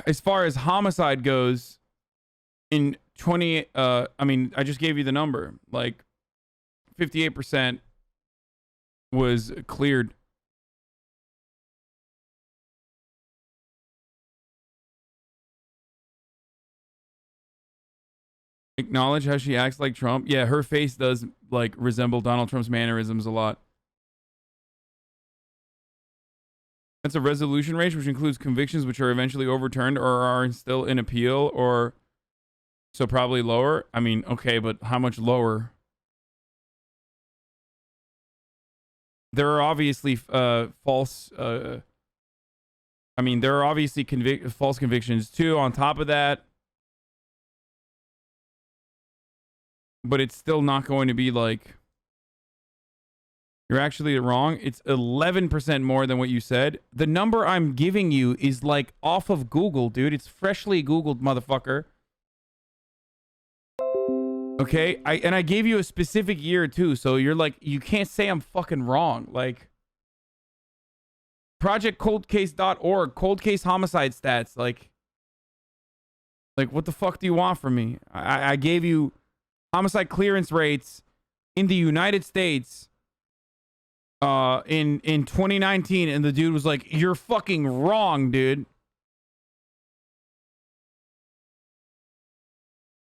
as far as homicide goes, in 20, I mean, I just gave you the number, like 58% was cleared. Acknowledge how she acts like Trump. Yeah, her face does, like, resemble Donald Trump's mannerisms a lot. That's a resolution rate, which includes convictions which are eventually overturned or are still in appeal, or so probably lower. I mean, okay, but how much lower? There are obviously false. There are obviously false convictions too. On top of that, but it's still not going to be like. You're actually wrong. It's 11% more than what you said. The number I'm giving you is like off of Google, dude. It's freshly Googled, motherfucker. Okay, I gave you a specific year too, so you're like, you can't say I'm fucking wrong. Like, projectcoldcase.org, cold case homicide stats. Like what the fuck do you want from me? I gave you homicide clearance rates in the United States in 2019, and the dude was like, you're fucking wrong, dude.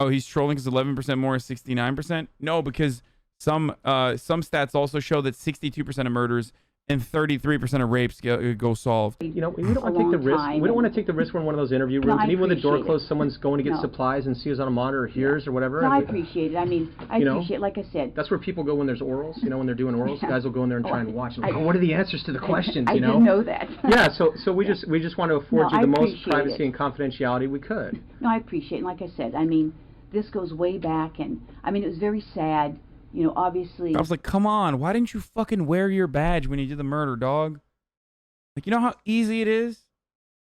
Oh, he's trolling because 11% more is 69%? No, because some stats also show that 62% of murders and 33% of rapes go solved. You know, we don't want to take the risk. We don't want to take the risk when one of those interview rooms, and even when the door closed, someone's going to get supplies and sees on a monitor or hears or whatever. No, I appreciate it. I mean, I appreciate, like I said. That's where people go when there's orals. You know, when they're doing orals, guys will go in there and try and watch. And like, what are the answers to the questions? You know? I didn't know that. Yeah, so we just want to afford you the most privacy and confidentiality we could. No, I appreciate it. And like I said, I mean, this goes way back, and I mean, it was very sad. You know, obviously. I was like, come on, why didn't you fucking wear your badge when you did the murder, dog? Like, you know how easy it is?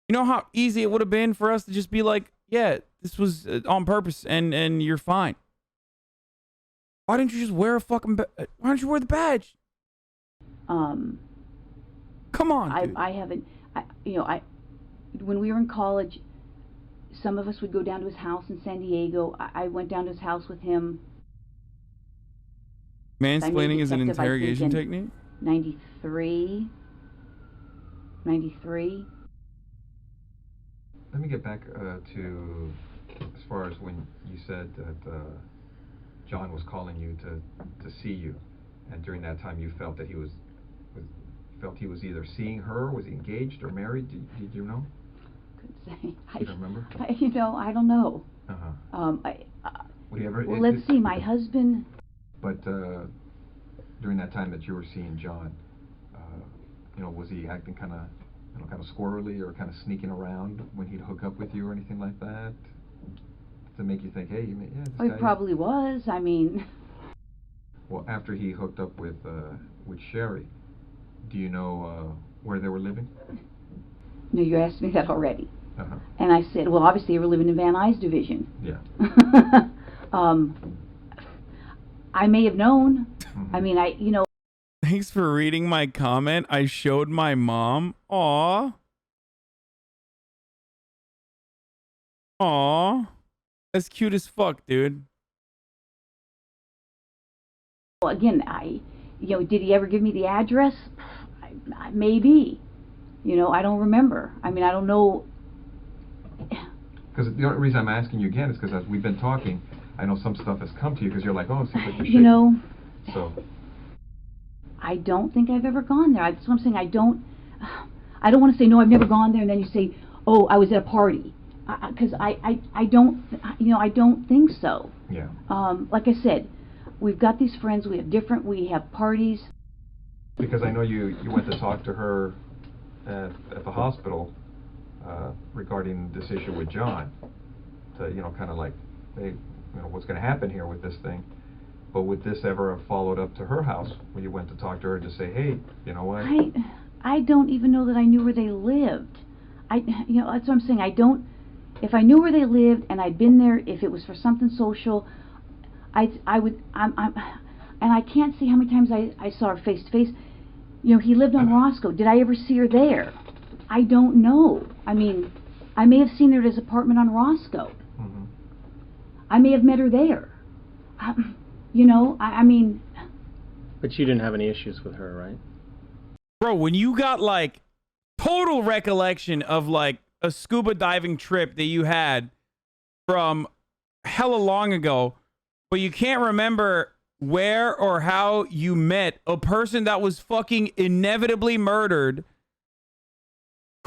You know how easy it would have been for us to just be like, yeah, this was on purpose, and you're fine. Why didn't you just wear a fucking why don't you wear the badge? Come on, I haven't, when we were in college, some of us would go down to his house in San Diego. I went down to his house with him. Mansplaining is an interrogation technique? 93. Let me get back to as far as when you said that John was calling you to see you, and during that time you felt that he was either seeing her, was he engaged or married? Did you know? Couldn't say. You don't remember? I don't know. Well, let's see. My husband. But during that time that you were seeing John, was he acting kind of squirrely or kind of sneaking around when he'd hook up with you or anything like that, to make you think, hey, yeah, this guy. He probably was. I mean. Well, after he hooked up with Sherry, do you know where they were living? No, you asked me that already. And I said, well, obviously they were living in Van Nuys division. Yeah. I may have known. Mm-hmm. I mean, Thanks for reading my comment. I showed my mom. Aw. That's cute as fuck, dude. Well, again, did he ever give me the address? Maybe. I don't remember. I mean, I don't know. Because the only reason I'm asking you again is because as we've been talking, I know some stuff has come to you because you're like, oh, it seems like you're So. I don't think I've ever gone there. That's what I'm saying. I don't want to say, no, I've never gone there, and then you say, oh, I was at a party. Because I don't think so. Yeah. Like I said, we've got these friends, we have parties. Because I know you went to talk to her at the hospital regarding this issue with John, to kind of like, hey, what's going to happen here with this thing. But would this ever have followed up to her house when you went to talk to her to say, hey, you know what? I don't even know that I knew where they lived. That's what I'm saying. If I knew where they lived and I'd been there, if it was for something social, I would. And I can't see how many times I saw her face to face. He lived on Roscoe. Did I ever see her there? I don't know. I mean, I may have seen her at his apartment on Roscoe. Mm-hmm. I may have met her there. I mean. But you didn't have any issues with her, right? Bro, when you got like total recollection of like a scuba diving trip that you had from hella long ago, but you can't remember where or how you met a person that was fucking inevitably murdered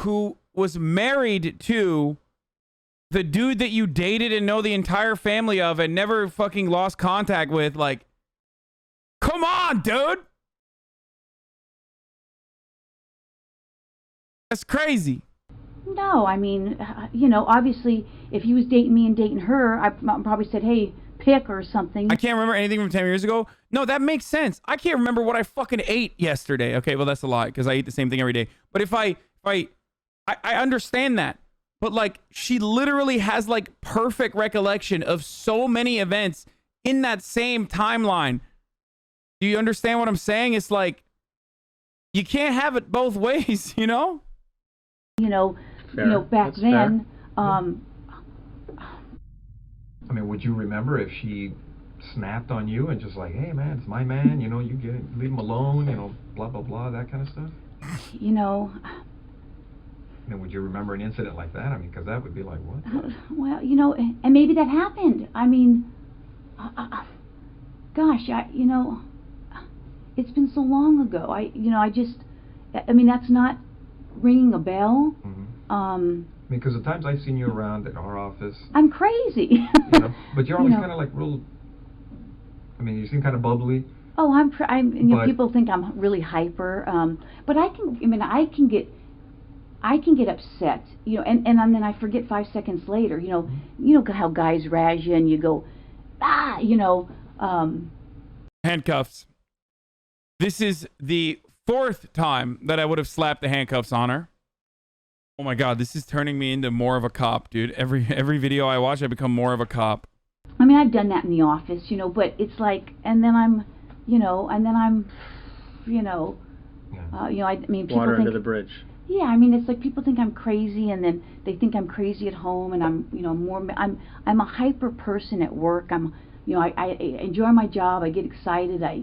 who was married to the dude that you dated and know the entire family of and never fucking lost contact with. Like, come on, dude. That's crazy. No, I mean, obviously, if he was dating me and dating her, I probably said, hey, pick or something. I can't remember anything from 10 years ago. No, that makes sense. I can't remember what I fucking ate yesterday. Okay, well, that's a lie because I eat the same thing every day. But if I understand that. But like, she literally has like perfect recollection of so many events in that same timeline. Do you understand what I'm saying? It's like, you can't have it both ways, you know? Back That's then, I mean, would you remember if she snapped on you and just like, hey man, it's my man, you get it, leave him alone, blah blah blah, that kind of stuff? I mean, would you remember an incident like that? I mean, because that would be like, what? Well, and maybe that happened. I mean, gosh, it's been so long ago. I mean, that's not ringing a bell. Mm-hmm. I mean, because the times I've seen you around at our office, I'm crazy. But you're always kind of like real. I mean, you seem kind of bubbly. Oh, people think I'm really hyper. But I can get upset. And then I forget 5 seconds later. You know how guys razz you and you go, Handcuffs. This is the 4th time that I would have slapped the handcuffs on her. Oh my God, this is turning me into more of a cop, dude. Every video I watch, I become more of a cop. I mean, I've done that in the office, but it's like, and then I'm, people water think, under the bridge. Yeah, I mean, it's like people think I'm crazy, and then they think I'm crazy at home, and I'm a hyper person at work. I enjoy my job. I get excited. I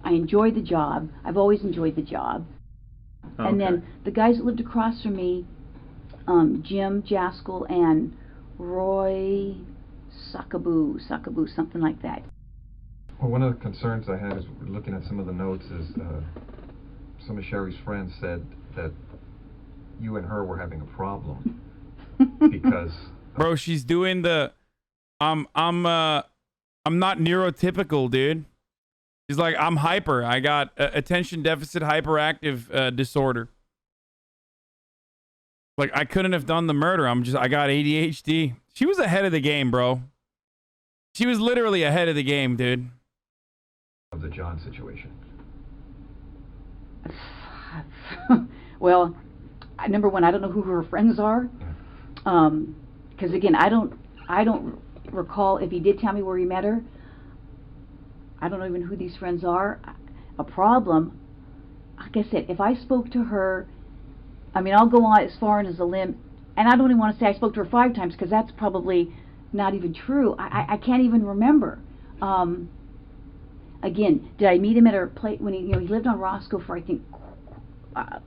enjoy the job. I've always enjoyed the job. Okay. And then the guys that lived across from me, Jim Jaskell and Roy Sakaboo, something like that. Well, one of the concerns I had is looking at some of the notes is some of Sherry's friends said that you and her were having a problem because bro, she's doing the I'm not neurotypical, dude. She's like, I'm hyper. I got attention deficit hyperactive disorder. Like, I couldn't have done the murder. I got ADHD. She was ahead of the game, bro. She was literally ahead of the game, dude. Of the John situation. Well, number one, I don't know who her friends are. Because again, I don't recall if he did tell me where he met her. I don't know even who these friends are. A problem, like I said, if I spoke to her, I mean, I'll go on as far as a limb, and I don't even want to say I spoke to her 5 times because that's probably not even true. I can't even remember. Again, did I meet him at her place when he lived on Roscoe for I think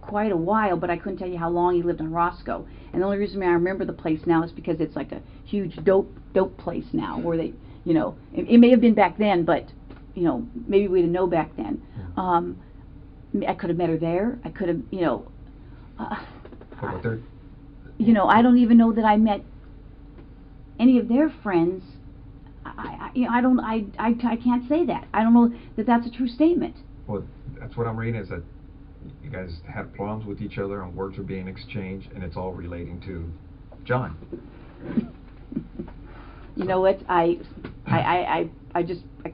quite a while, but I couldn't tell you how long he lived on Roscoe. And the only reason I remember the place now is because it's like a huge dope place now where they, it may have been back then, but maybe we didn't know back then. I could have met her there. I could have, I don't even know that I met any of their friends. I can't say that. I don't know that that's a true statement. Well, that's what I'm reading is that you guys had problems with each other and words were being exchanged, and it's all relating to John. You know what? I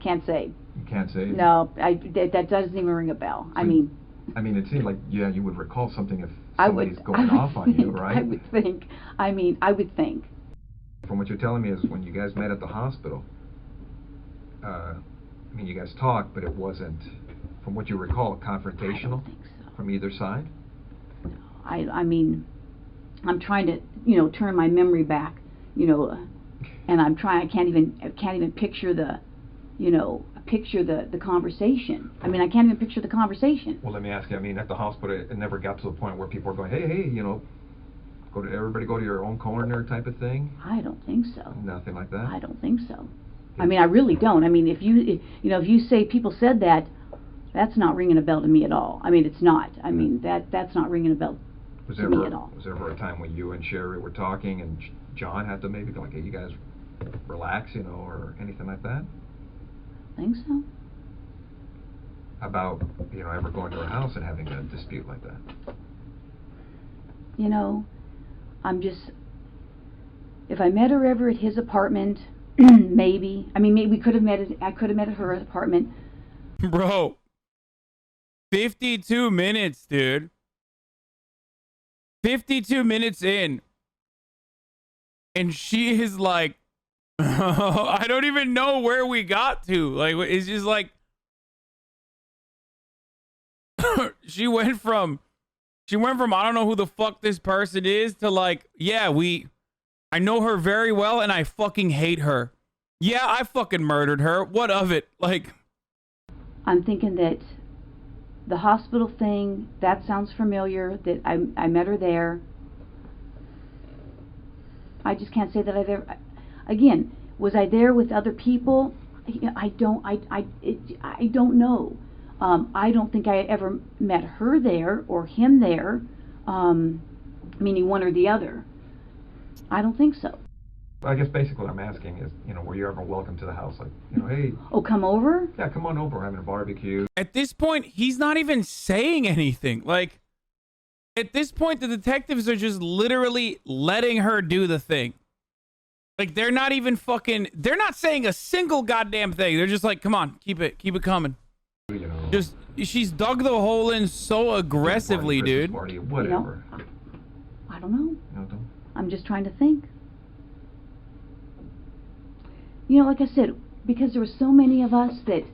can't say. You can't say? No, that doesn't even ring a bell. So, I mean, it seemed like, you would recall something if somebody's going off on you, right? I would think. I would think. From what you're telling me is when you guys met at the hospital, you guys talked, but it wasn't, from what you recall, confrontational from either side? I mean, I'm trying to, turn my memory back, and I'm trying. I can't even picture the conversation. I mean, I can't even picture the conversation. Well, let me ask you. I mean, at the hospital, it never got to the point where people were going, hey, everybody go to your own corner type of thing? I don't think so. Nothing like that? I don't think so. I mean, I really don't. I mean, if you say people said that, That's not ringing a bell to me at all. I mean, it's not. I mean, that's not ringing a bell to me at all. Was there ever a time when you and Sherry were talking and John had to maybe go like, hey, you guys relax, you know, or anything like that? I think so. About, you know, ever going to her house and having a dispute like that? You know, if I met her ever at his apartment, maybe. I mean, maybe I could have met at her apartment. Bro, 52 minutes, dude. 52 minutes in. And she is like, I don't even know where we got to. Like, it's just like, she went from I don't know who the fuck this person is to like, yeah, I know her very well and I fucking hate her. Yeah, I fucking murdered her. What of it? Like, I'm thinking that the hospital thing, that sounds familiar, that I met her there. I just can't say that I've ever, again, was I there with other people? I don't know. I don't think I ever met her there or him there, meaning one or the other. I don't think so. I guess basically what I'm asking is, you know, were you ever welcome to the house? Like, you know, hey. Oh, come over? Yeah, come on over. We're having a barbecue. At this point, he's not even saying anything. Like, at this point, the detectives are just literally letting her do the thing. Like, they're not even they're not saying a single goddamn thing. They're just like, come on, keep it coming. You know, Just, she's dug the hole in so aggressively, dude. Party, whatever. You know, I don't know. You know, I'm just trying to think. You know, like I said, because there were so many of us that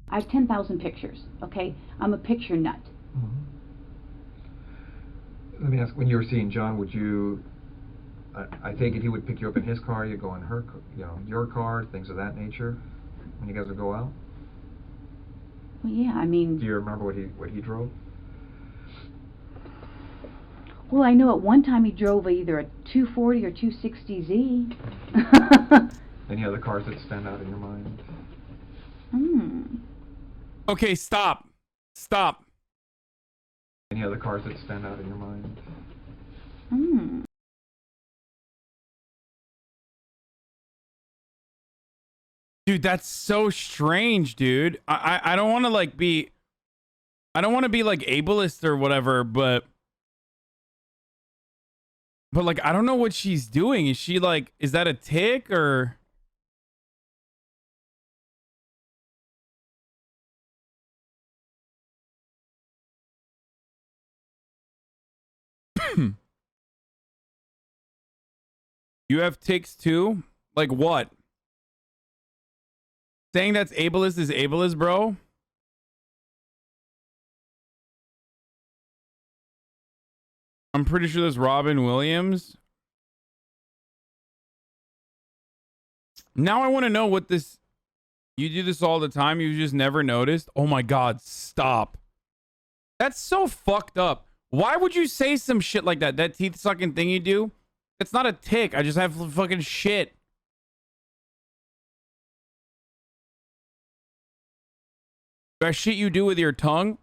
I have 10,000 pictures, okay? I'm a picture nut. Mm-hmm. Let me ask, when you were seeing John, would you, I take it he would pick you up in his car, you go in her, you know, your car, things of that nature, when you guys would go out? Well, yeah, I mean... Do you remember what he drove? Well, I know at one time he drove either a 240 or 260Z. Any other cars that stand out in your mind? Okay, stop. Any other cars that stand out in your mind? Dude, that's so strange, dude. I don't want to like be, I don't want to be like ableist or whatever, but like, I don't know what she's doing. Is she like, is that a tick or? You have ticks too? Like what? Saying that's ableist is ableist, bro? I'm pretty sure that's Robin Williams. Now I want to know what this... You do this all the time? You just never noticed? Oh my god, stop. That's so fucked up. Why would you say some shit like that? That teeth sucking thing you do? It's not a tick. I just have fucking shit. That shit you do with your tongue?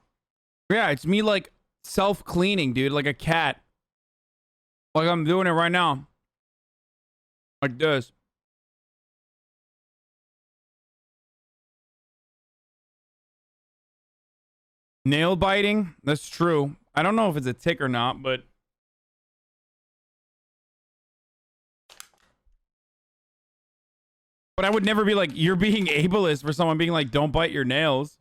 Yeah, it's me like self-cleaning, dude, like a cat. Like I'm doing it right now. Like this. Nail biting? That's true. I don't know if it's a tick or not, but... But I would never be like, you're being ableist for someone being like, don't bite your nails.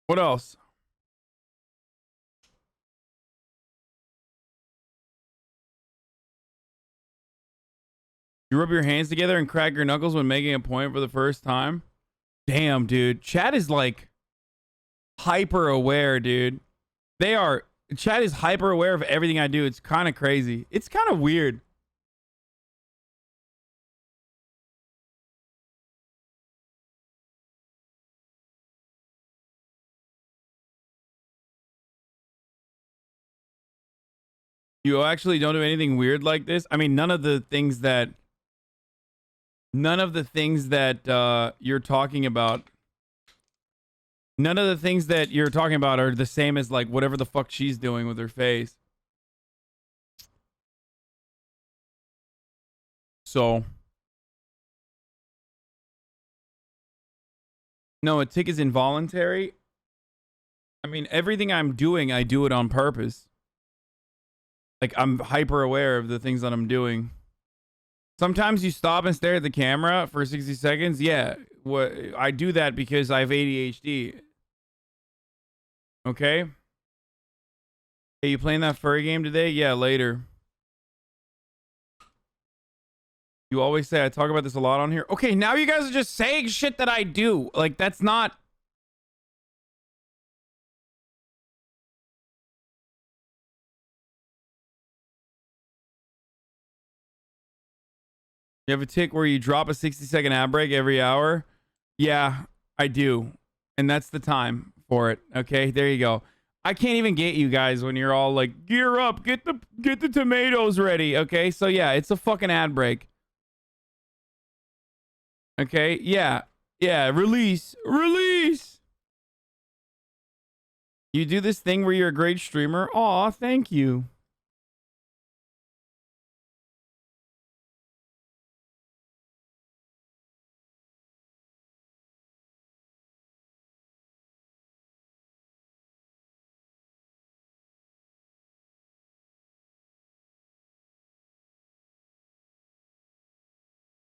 What else? You rub your hands together and crack your knuckles when making a point for the first time? Damn, dude. Chat is like hyper aware, dude. Chat is hyper aware of everything I do. It's kind of crazy. It's kind of weird. You actually don't do anything weird like this? I mean, none of the things that none of the things that you're talking about. None of the things that you're talking about are the same as like whatever the fuck she's doing with her face. So. No, a tick is involuntary. I mean, everything I'm doing, I do it on purpose. Like, I'm hyper aware of the things that I'm doing. Sometimes you stop and stare at the camera for 60 seconds. Yeah, I do that because I have ADHD. Okay? Hey, you playing that furry game today? Yeah, later. You always say I talk about this a lot on here. Okay, now you guys are just saying shit that I do. Like, that's not... You have a tick where you drop a 60-second ad break every hour? Yeah, I do. And that's the time for it. Okay, there you go. I can't even get you guys when you're all like, gear up, get the tomatoes ready. Okay, so yeah, it's a fucking ad break. Okay, yeah, release. You do this thing where you're a great streamer. Aw, thank you.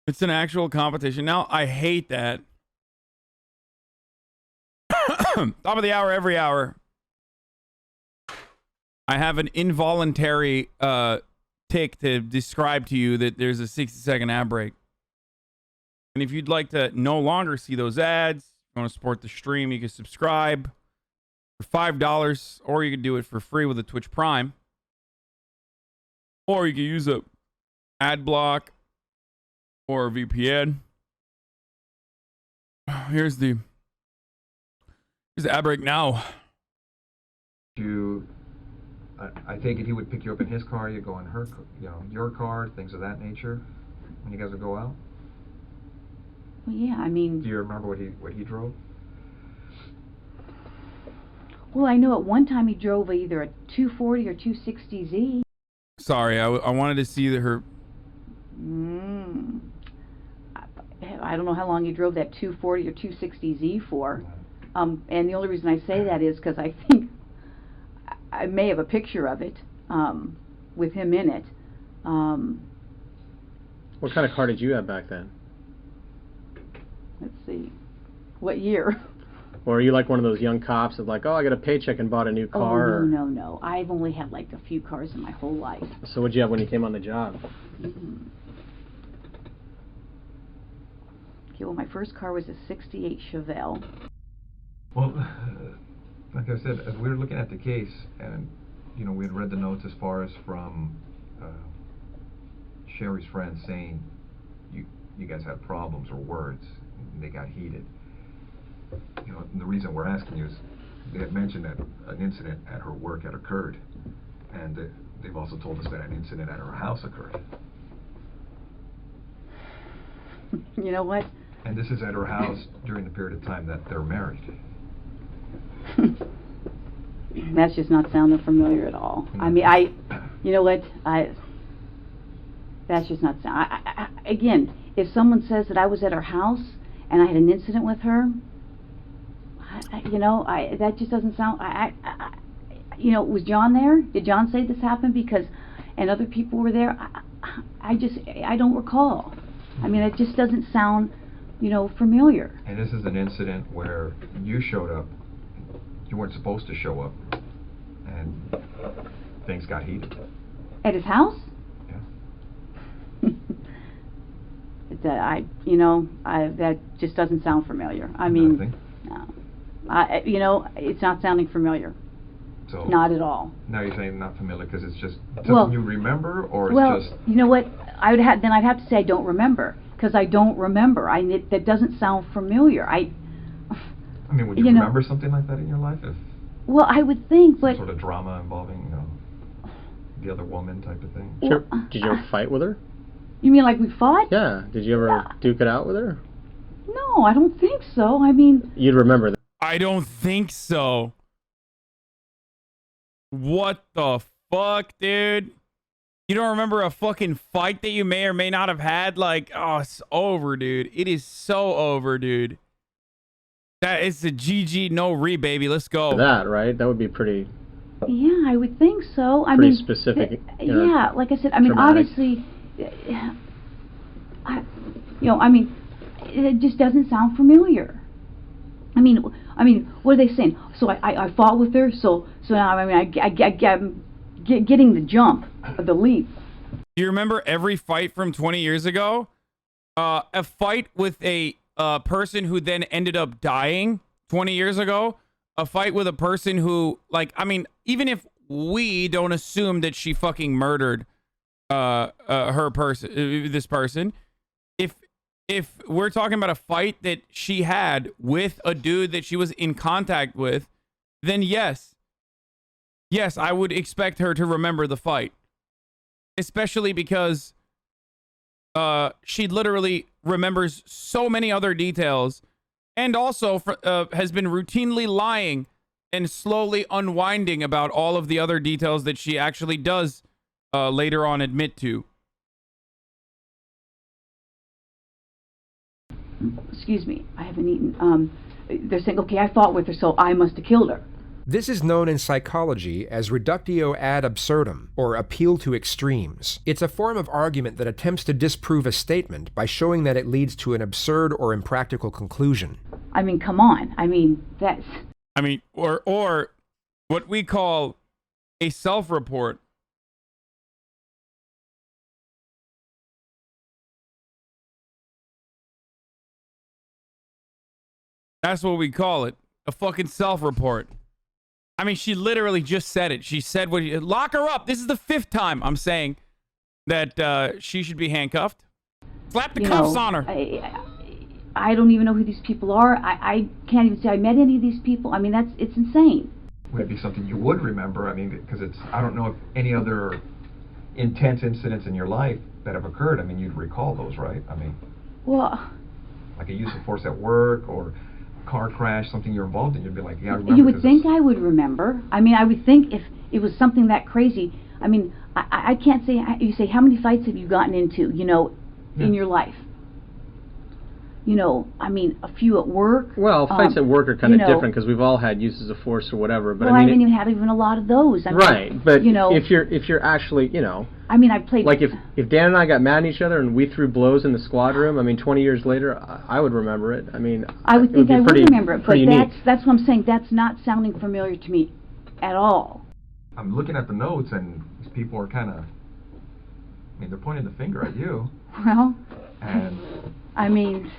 It's an actual competition. Now, I hate that. Top of the hour, every hour. I have an involuntary tick to describe to you that there's a 60-second ad break. And if you'd like to no longer see those ads, you want to support the stream, you can subscribe for $5, or you can do it for free with a Twitch Prime. Or you can use a ad block or a VPN. Here's the ad break now. I take it he would pick you up in his car, you go in her, your car, things of that nature, when you guys would go out? Well, yeah, I mean... Do you remember what he drove? Well, I know at one time he drove either a 240 or 260Z. Sorry, I wanted to see her... I don't know how long he drove that 240 or 260Z for. And the only reason I say that is because I think I may have a picture of it with him in it. What kind of car did you have back then? Let's see. What year? Or are you like one of those young cops that's like, oh, I got a paycheck and bought a new car? Oh, no. I've only had like a few cars in my whole life. So what'd you have when you came on the job? Okay, well, my first car was a 68 Chevelle. Well, like I said, as we were looking at the case, and, we had read the notes as far as from Sherry's friend saying you guys had problems or words, and they got heated. And the reason we're asking you is they had mentioned that an incident at her work had occurred, and they've also told us that an incident at her house occurred. You know what? And this is at her house during the period of time that they're married. That's just not sounding familiar at all. I mean, you know what? That's just not sound. Again, if someone says that I was at her house and I had an incident with her, that just doesn't sound. Was John there? Did John say this happened? Because, and other people were there. I don't recall. I mean, it just doesn't sound, familiar. And this is an incident where you showed up. You weren't supposed to show up, and things got heated. At his house? Yeah. That just doesn't sound familiar. I mean, Nothing. No. It's not sounding familiar. So not at all. Now you're saying not familiar because it's just something you remember, or it's just... you know what? I'd have to say I don't remember, because I don't remember. That doesn't sound familiar. I mean, would you remember something like that in your life? Well, I would think, but... Some sort of drama involving, the other woman type of thing? Did you ever fight with her? You mean like we fought? Yeah. Did you ever duke it out with her? No, I don't think so. I mean... You'd remember that. I don't think so. What the fuck, dude? You don't remember a fucking fight that you may or may not have had? Like, oh, it's over, dude. It is so over, dude. That is the GG no re, baby. Let's go. That, right? That would be pretty... Yeah, I would think so. I pretty mean, specific. Yeah, like I said, I mean, traumatic. obviously, I mean, it just doesn't sound familiar. I mean, what are they saying? So I fought with her, so now, I mean, I'm getting the jump, the leap. Do you remember every fight from 20 years ago? A fight with a person who then ended up dying 20 years ago. A fight with a person who, like, I mean, even if we don't assume that she fucking murdered this person, if we're talking about a fight that she had with a dude that she was in contact with, then yes, I would expect her to remember the fight, especially because she literally remembers so many other details. And also has been routinely lying and slowly unwinding about all of the other details that she actually does later on admit to. Excuse me, I haven't eaten. They're saying, okay, I fought with her, so I must have killed her. This is known in psychology as reductio ad absurdum, or appeal to extremes. It's a form of argument that attempts to disprove a statement by showing that it leads to an absurd or impractical conclusion. I mean, come on. I mean, that's... I mean, or what we call a self-report. That's what we call it. A fucking self-report. I mean, she literally just said it. She said what... Lock her up. This is the 5th time I'm saying that she should be handcuffed. Slap the cuffs on her. I don't even know who these people are. I can't even say I met any of these people. I mean, it's insane. Would it be something you would remember? I mean, because I don't know if any other intense incidents in your life that have occurred, I mean, you'd recall those, right? I mean... Well... Like a use of force at work or... car crash, something you're involved in, you'd be like, yeah, I remember. You would think I would remember. I mean, I would think if it was something that crazy. I mean, I can't say, you say, how many fights have you gotten into, in your life? I mean, a few at work. Well, fights at work are kind of different because we've all had uses of force or whatever. But well, I haven't even had a lot of those. I mean, right, but if you're actually, I mean, I played... Like if Dan and I got mad at each other and we threw blows in the squad room, I mean, 20 years later, I would remember it. I mean, I would think I would remember it, but unique. that's what I'm saying. That's not sounding familiar to me at all. I'm looking at the notes, and these people are kind of... I mean, they're pointing the finger at you. Well, and I mean,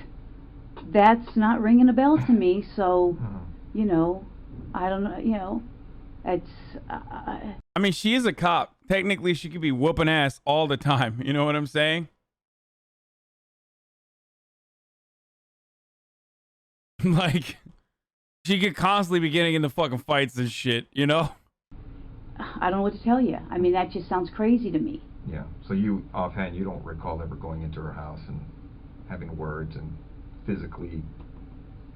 that's not ringing a bell to me, so, I don't know, it's... I mean, she is a cop. Technically, she could be whooping ass all the time. You know what I'm saying? Like, she could constantly be getting in the fucking fights and shit, I don't know what to tell you. I mean, that just sounds crazy to me. Yeah, so you, offhand, you don't recall ever going into her house and having words and physically,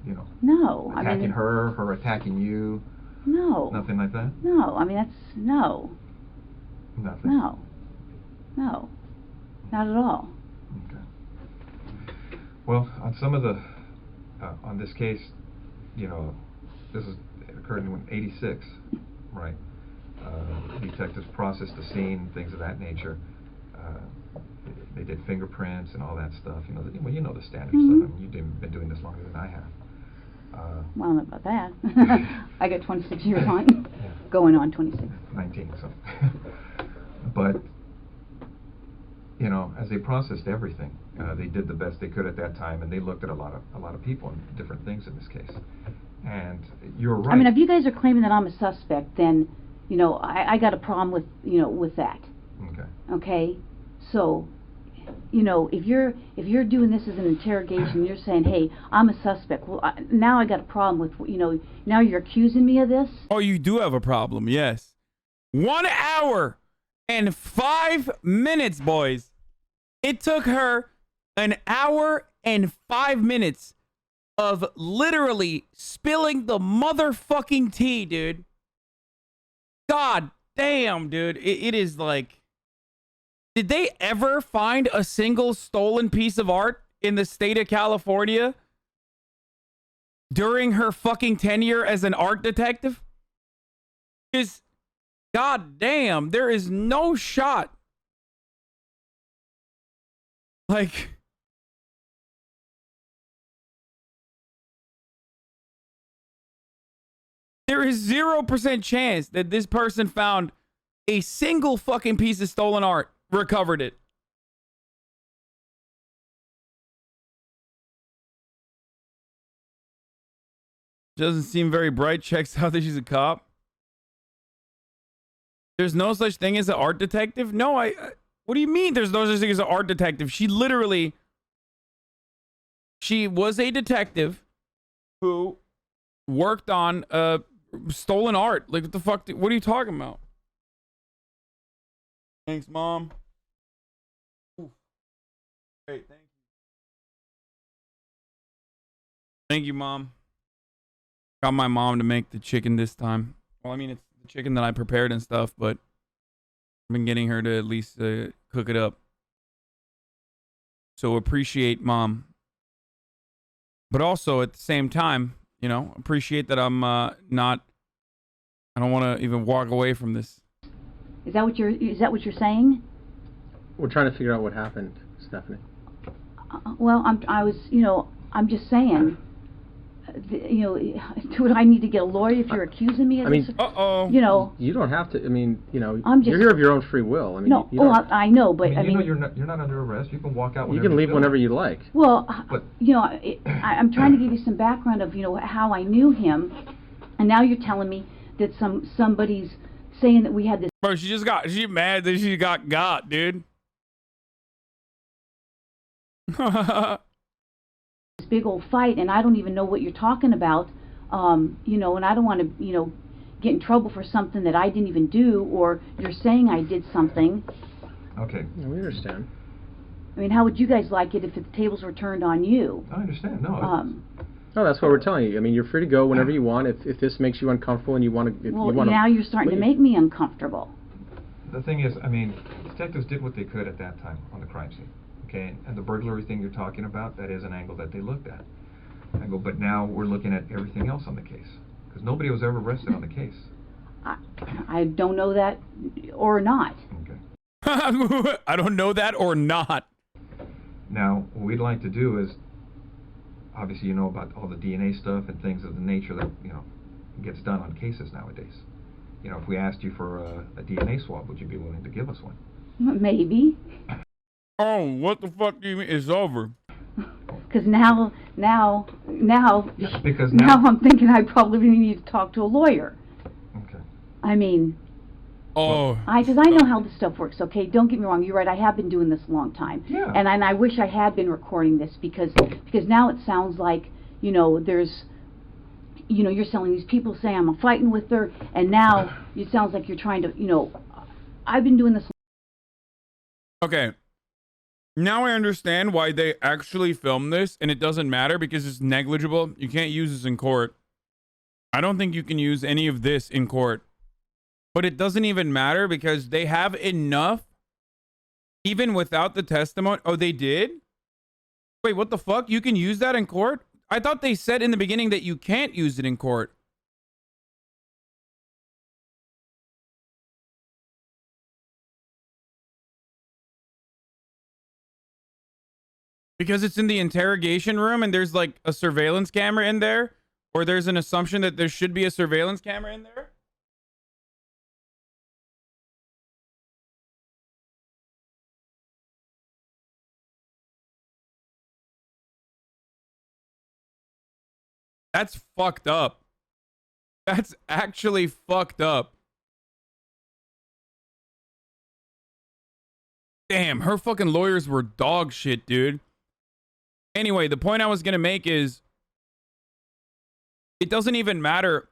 No. attacking her attacking you? No. Nothing like that? No, I mean, that's... No. Nothing? No. No. Not at all. Okay. Well, on some of the... on this case, this occurred in 86, right? Detectives processed the scene, things of that nature. They did fingerprints and all that stuff. You know the standard stuff. I mean, you've been doing this longer than I have. Well, I don't know about that. I got 26 years on, yeah. Going on 26. 19, so. But, as they processed everything, they did the best they could at that time, and they looked at a lot of people and different things in this case. And you're right. I mean, if you guys are claiming that I'm a suspect, then, I got a problem with, with that. Okay. Okay? So, if you're doing this as an interrogation, you're saying, hey, I'm a suspect. Well, now I got a problem with, now you're accusing me of this? Oh, you do have a problem, yes. 1 hour and 5 minutes, boys. It took her an hour and 5 minutes of literally spilling the motherfucking tea, dude. God damn, dude. It is like... Did they ever find a single stolen piece of art in the state of California during her fucking tenure as an art detective? Because, god damn, there is no shot. Like... There is 0% chance that this person found a single fucking piece of stolen art, recovered it. Doesn't seem very bright. Checks out that she's a cop. There's no such thing as an art detective? No, what do you mean there's no such thing as an art detective? She was a detective who worked on stolen art. Like, what the fuck? What are you talking about? Thanks, Mom. Ooh. Great, thank you. Thank you, Mom. Got my mom to make the chicken this time. Well, I mean, it's the chicken that I prepared and stuff, but I've been getting her to at least cook it up. So appreciate Mom. But also, at the same time, you know, appreciate that I'm I don't want to even walk away from this. Is that what you're saying? We're trying to figure out what happened, Stephanie. Well, I'm just saying. Do I need to get a lawyer if you're accusing me of this? You know. You don't have to. I mean, you're here of your own free will. I mean, no. I know, but I mean, you're not under arrest. You can walk out. You can leave whenever you like. Well, I'm trying to give you some background of how I knew him, and now you're telling me that somebody's saying that we had this. Bro, she mad that she got, dude. This big old fight, and I don't even know what you're talking about, and I don't want to, get in trouble for something that I didn't even do, or you're saying I did something. Okay. Yeah, we understand. I mean, how would you guys like it if the tables were turned on you? I understand. No. No, that's what we're telling you. I mean, you're free to go whenever you want. If this makes you uncomfortable and you want to, now you're starting to make me uncomfortable. The thing is, I mean, detectives did what they could at that time on the crime scene. Okay, and the burglary thing you're talking about, that is an angle that they looked at. But now we're looking at everything else on the case. Because nobody was ever arrested on the case. I don't know that or not. Okay. I don't know that or not. Now, what we'd like to do is, obviously you know about all the DNA stuff and things of the nature that, gets done on cases nowadays. If we asked you for a DNA swab, would you be willing to give us one? Maybe. Oh, what the fuck do you mean? It's over. Because now because now I'm thinking I probably need to talk to a lawyer. Okay. I mean, because I know how this stuff works. Okay, don't get me wrong. You're right. I have been doing this a long time. Yeah. And I wish I had been recording this because now it sounds like there's you're selling these people saying I'm fighting with her, and now it sounds like you're trying to I've been doing this. Okay. Now I understand why they actually filmed this, and it doesn't matter because it's negligible. You can't use this in court. I don't think you can use any of this in court. But it doesn't even matter because they have enough, even without the testimony. Oh, they did? Wait, what the fuck? You can use that in court? I thought they said in the beginning that you can't use it in court. Because it's in the interrogation room and there's like a surveillance camera in there, or there's an assumption that there should be a surveillance camera in there. That's fucked up. That's actually fucked up. Damn, her fucking lawyers were dog shit, dude. Anyway, the point I was going to make is it doesn't even matter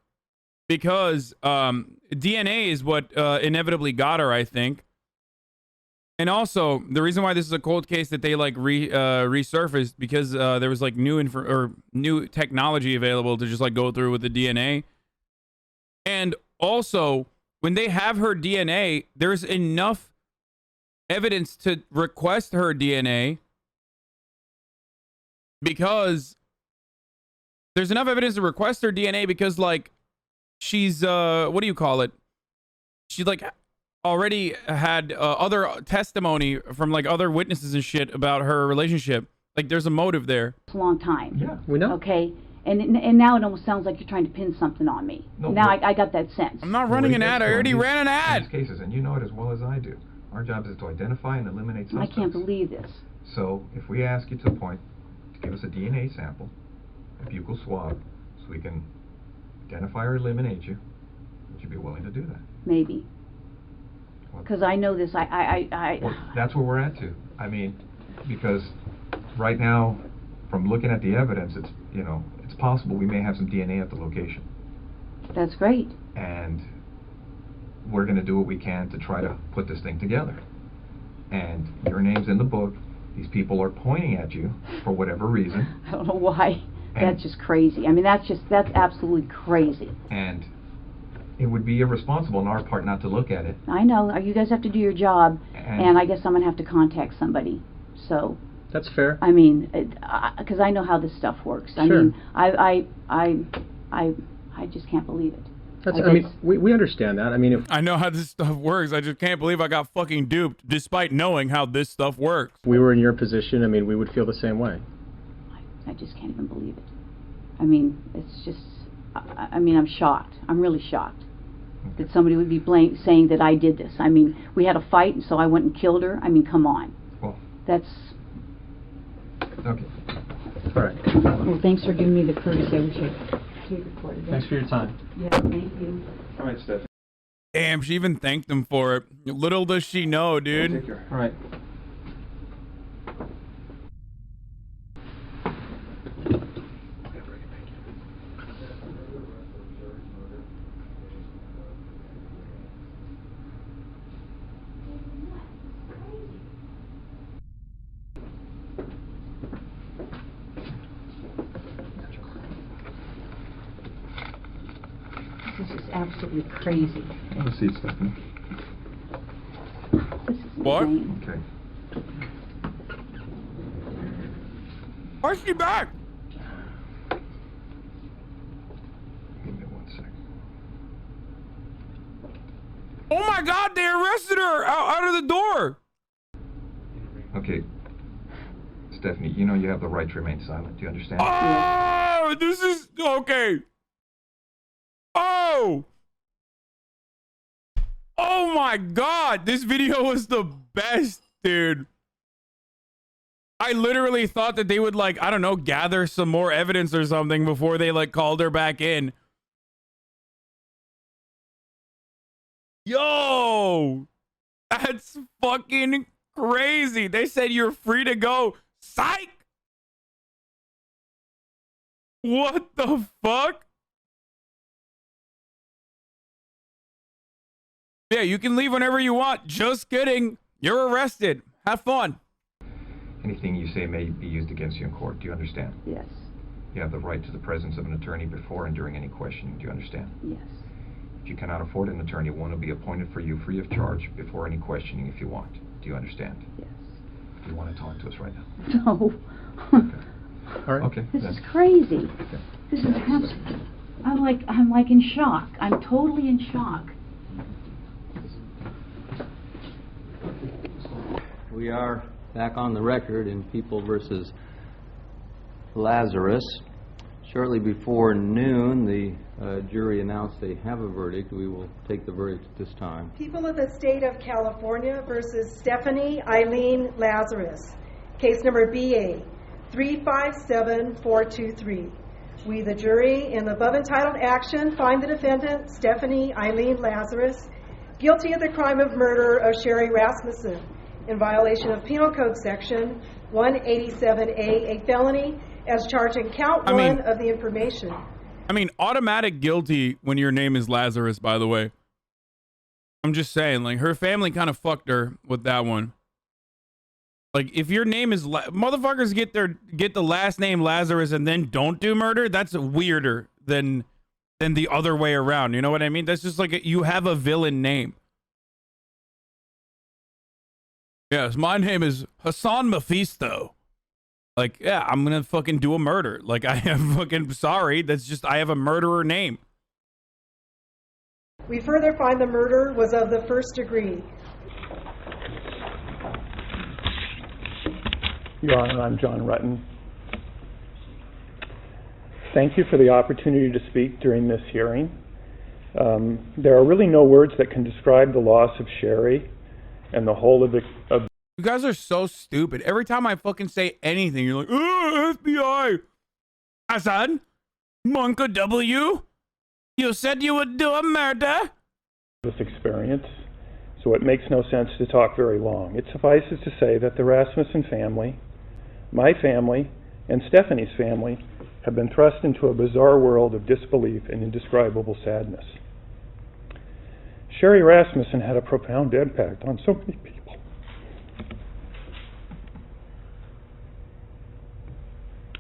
because DNA is what inevitably got her, I think. And also, the reason why this is a cold case that they like resurfaced because there was like new technology available to just like go through with the DNA. And also, when they have her DNA, there's enough evidence to request her DNA because there's enough evidence to request her DNA because like she's what do you call it? She like already had other testimony from like other witnesses and shit about her relationship. Like there's a motive there. It's a long time. Yeah, we know. Okay. And now it almost sounds like you're trying to pin something on me. No, now I got that sense. I'm not running an ad. I already ran an ad. These cases, and you know it as well as I do. Our job is to identify and eliminate I suspects. can't believe this. So if we ask you to the point to give us a DNA sample, a buccal swab, so we can identify or eliminate you, would you be willing to do that? Maybe. Because I know this. Well, that's where we're at too. I mean, because right now, from looking at the evidence, it's, you know, it's possible we may have some DNA at the location. That's great. And we're going to do what we can to try to put this thing together. And your name's in the book. These people are pointing at you for whatever reason. I don't know why. That's just crazy. I mean, that's absolutely crazy. And it would be irresponsible on our part not to look at it. I know. You guys have to do your job, and I guess I'm gonna have to contact somebody. So. That's fair. I mean, because I know how this stuff works. I mean, I just can't believe it. That's, I mean, we understand that. I mean, if I know how this stuff works. I just can't believe I got fucking duped, despite knowing how this stuff works. we were in your position, I mean, we would feel the same way. I just can't even believe it. I mean, it's just. I mean, I'm shocked. I'm really shocked that somebody would be saying that I did this. I mean, we had a fight, and so I went and killed her. I mean, come on. Well, that's. Okay. All right. Well, thanks for giving me the courtesy. I wish I recorded it. Thanks for your time. Yeah, thank you. All right, Steph. Damn, she even thanked him for it. Little does she know, dude. Take care. All right. This is absolutely crazy. Have a seat, Stephanie. This is What? insane. Okay. Why's she back? Give me 1 second. Oh my God, they arrested her out of the door. Okay. Stephanie, you know you have the right to remain silent. Do you understand? Oh, this is okay. Oh. Oh my God, this video was the best, dude. I literally thought that they would like, I don't know, gather some more evidence or something before they like called her back in. Yo, that's fucking crazy. They said you're free to go. Psych. What the fuck? Yeah, you can leave whenever you want. Just kidding. You're arrested. Have fun. Anything you say may be used against you in court. Do you understand? Yes. You have the right to the presence of an attorney before and during any questioning. Do you understand? Yes. If you cannot afford an attorney, one will be appointed for you free of charge before any questioning if you want. Do you understand? Yes. Do you want to talk to us right now? No. Okay. All right. Okay. This then. is crazy. Okay. This is I'm like in shock. I'm totally in shock. We are back on the record in People versus Lazarus. Shortly before noon, the jury announced they have a verdict. We will take the verdict at this time. People of the State of California versus Stephanie Eileen Lazarus. Case number BA 357423. We, the jury, in the above entitled action, find the defendant, Stephanie Eileen Lazarus, guilty of the crime of murder of Sherry Rasmussen in violation of Penal Code Section 187A, a felony, as charged in count one of the information. I mean, automatic guilty when your name is Lazarus, by the way. I'm just saying, like, her family kind of fucked her with that one. Like, if your name is motherfuckers get the last name Lazarus and then don't do murder, that's weirder than the other way around. You know what I mean? That's just like you have a villain name. Yes, my name is Hasan Mephisto. Like, yeah, I'm gonna fucking do a murder. Like, I am fucking sorry. That's just, I have a murderer name. We further find the murder was of the first degree. Your Honor, I'm John Rutten. Thank you for the opportunity to speak during this hearing. There are really no words that can describe the loss of Sherry and the whole of You guys are so stupid. Every time I fucking say anything, you're like, oh, FBI. Hasan, Monka W, you said you would do a murder? This experience, so it makes no sense to talk very long. It suffices to say that the Rasmussen family, my family, and Stephanie's family have been thrust into a bizarre world of disbelief and indescribable sadness. Sherry Rasmussen had a profound impact on so many people.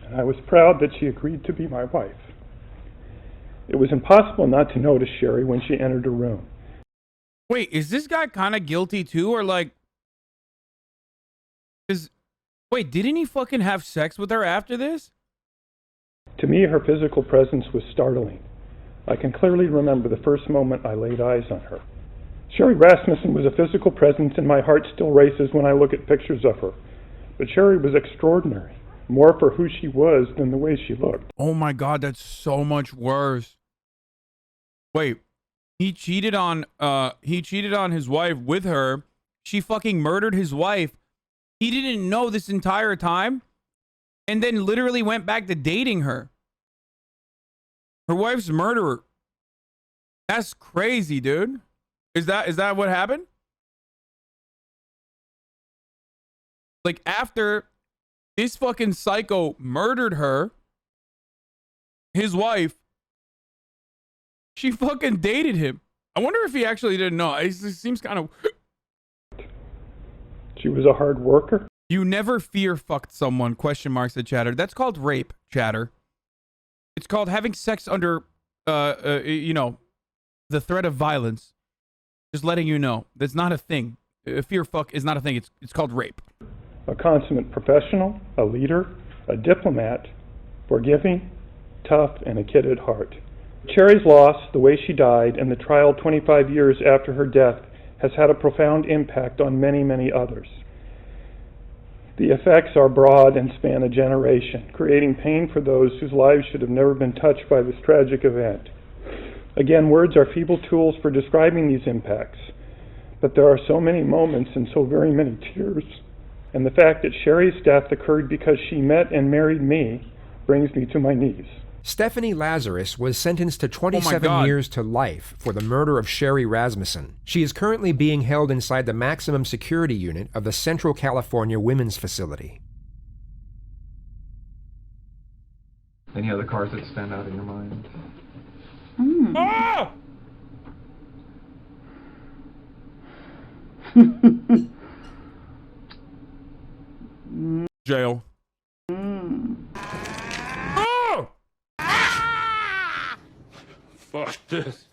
And I was proud that she agreed to be my wife. It was impossible not to notice Sherry when she entered a room. Wait, is this guy kind of guilty too, or like, wait, didn't he fucking have sex with her after this? To me, her physical presence was startling. I can clearly remember the first moment I laid eyes on her. Sherry Rasmussen was a physical presence, and my heart still races when I look at pictures of her. But Sherry was extraordinary, more for who she was than the way she looked. Oh my God, that's so much worse. Wait, he cheated on his wife with her. She fucking murdered his wife. He didn't know this entire time, and then literally went back to dating her. Her wife's murderer. That's crazy, dude. Is that what happened? Like, after this fucking psycho murdered her, his wife, she fucking dated him. I wonder if he actually didn't know. It seems kind of... She was a hard worker. You never fear fucked someone, question marks the chatter. That's called rape, chatter. It's called having sex under, you know, the threat of violence. Just letting you know. That's not a thing. Fear fuck is not a thing. It's called rape. A consummate professional, a leader, a diplomat, forgiving, tough, and a kid at heart. Cherry's loss, the way she died, and the trial 25 years after her death has had a profound impact on many, many others. The effects are broad and span a generation, creating pain for those whose lives should have never been touched by this tragic event. Again, words are feeble tools for describing these impacts, but there are so many moments and so very many tears. And the fact that Sherry's death occurred because she met and married me brings me to my knees. Stephanie Lazarus was sentenced to 27 years to life for the murder of Sherry Rasmussen. She is currently being held inside the maximum security unit of the Central California Women's Facility. Any other cars that stand out in your mind? Ah! Jail. Oh! Fuck this.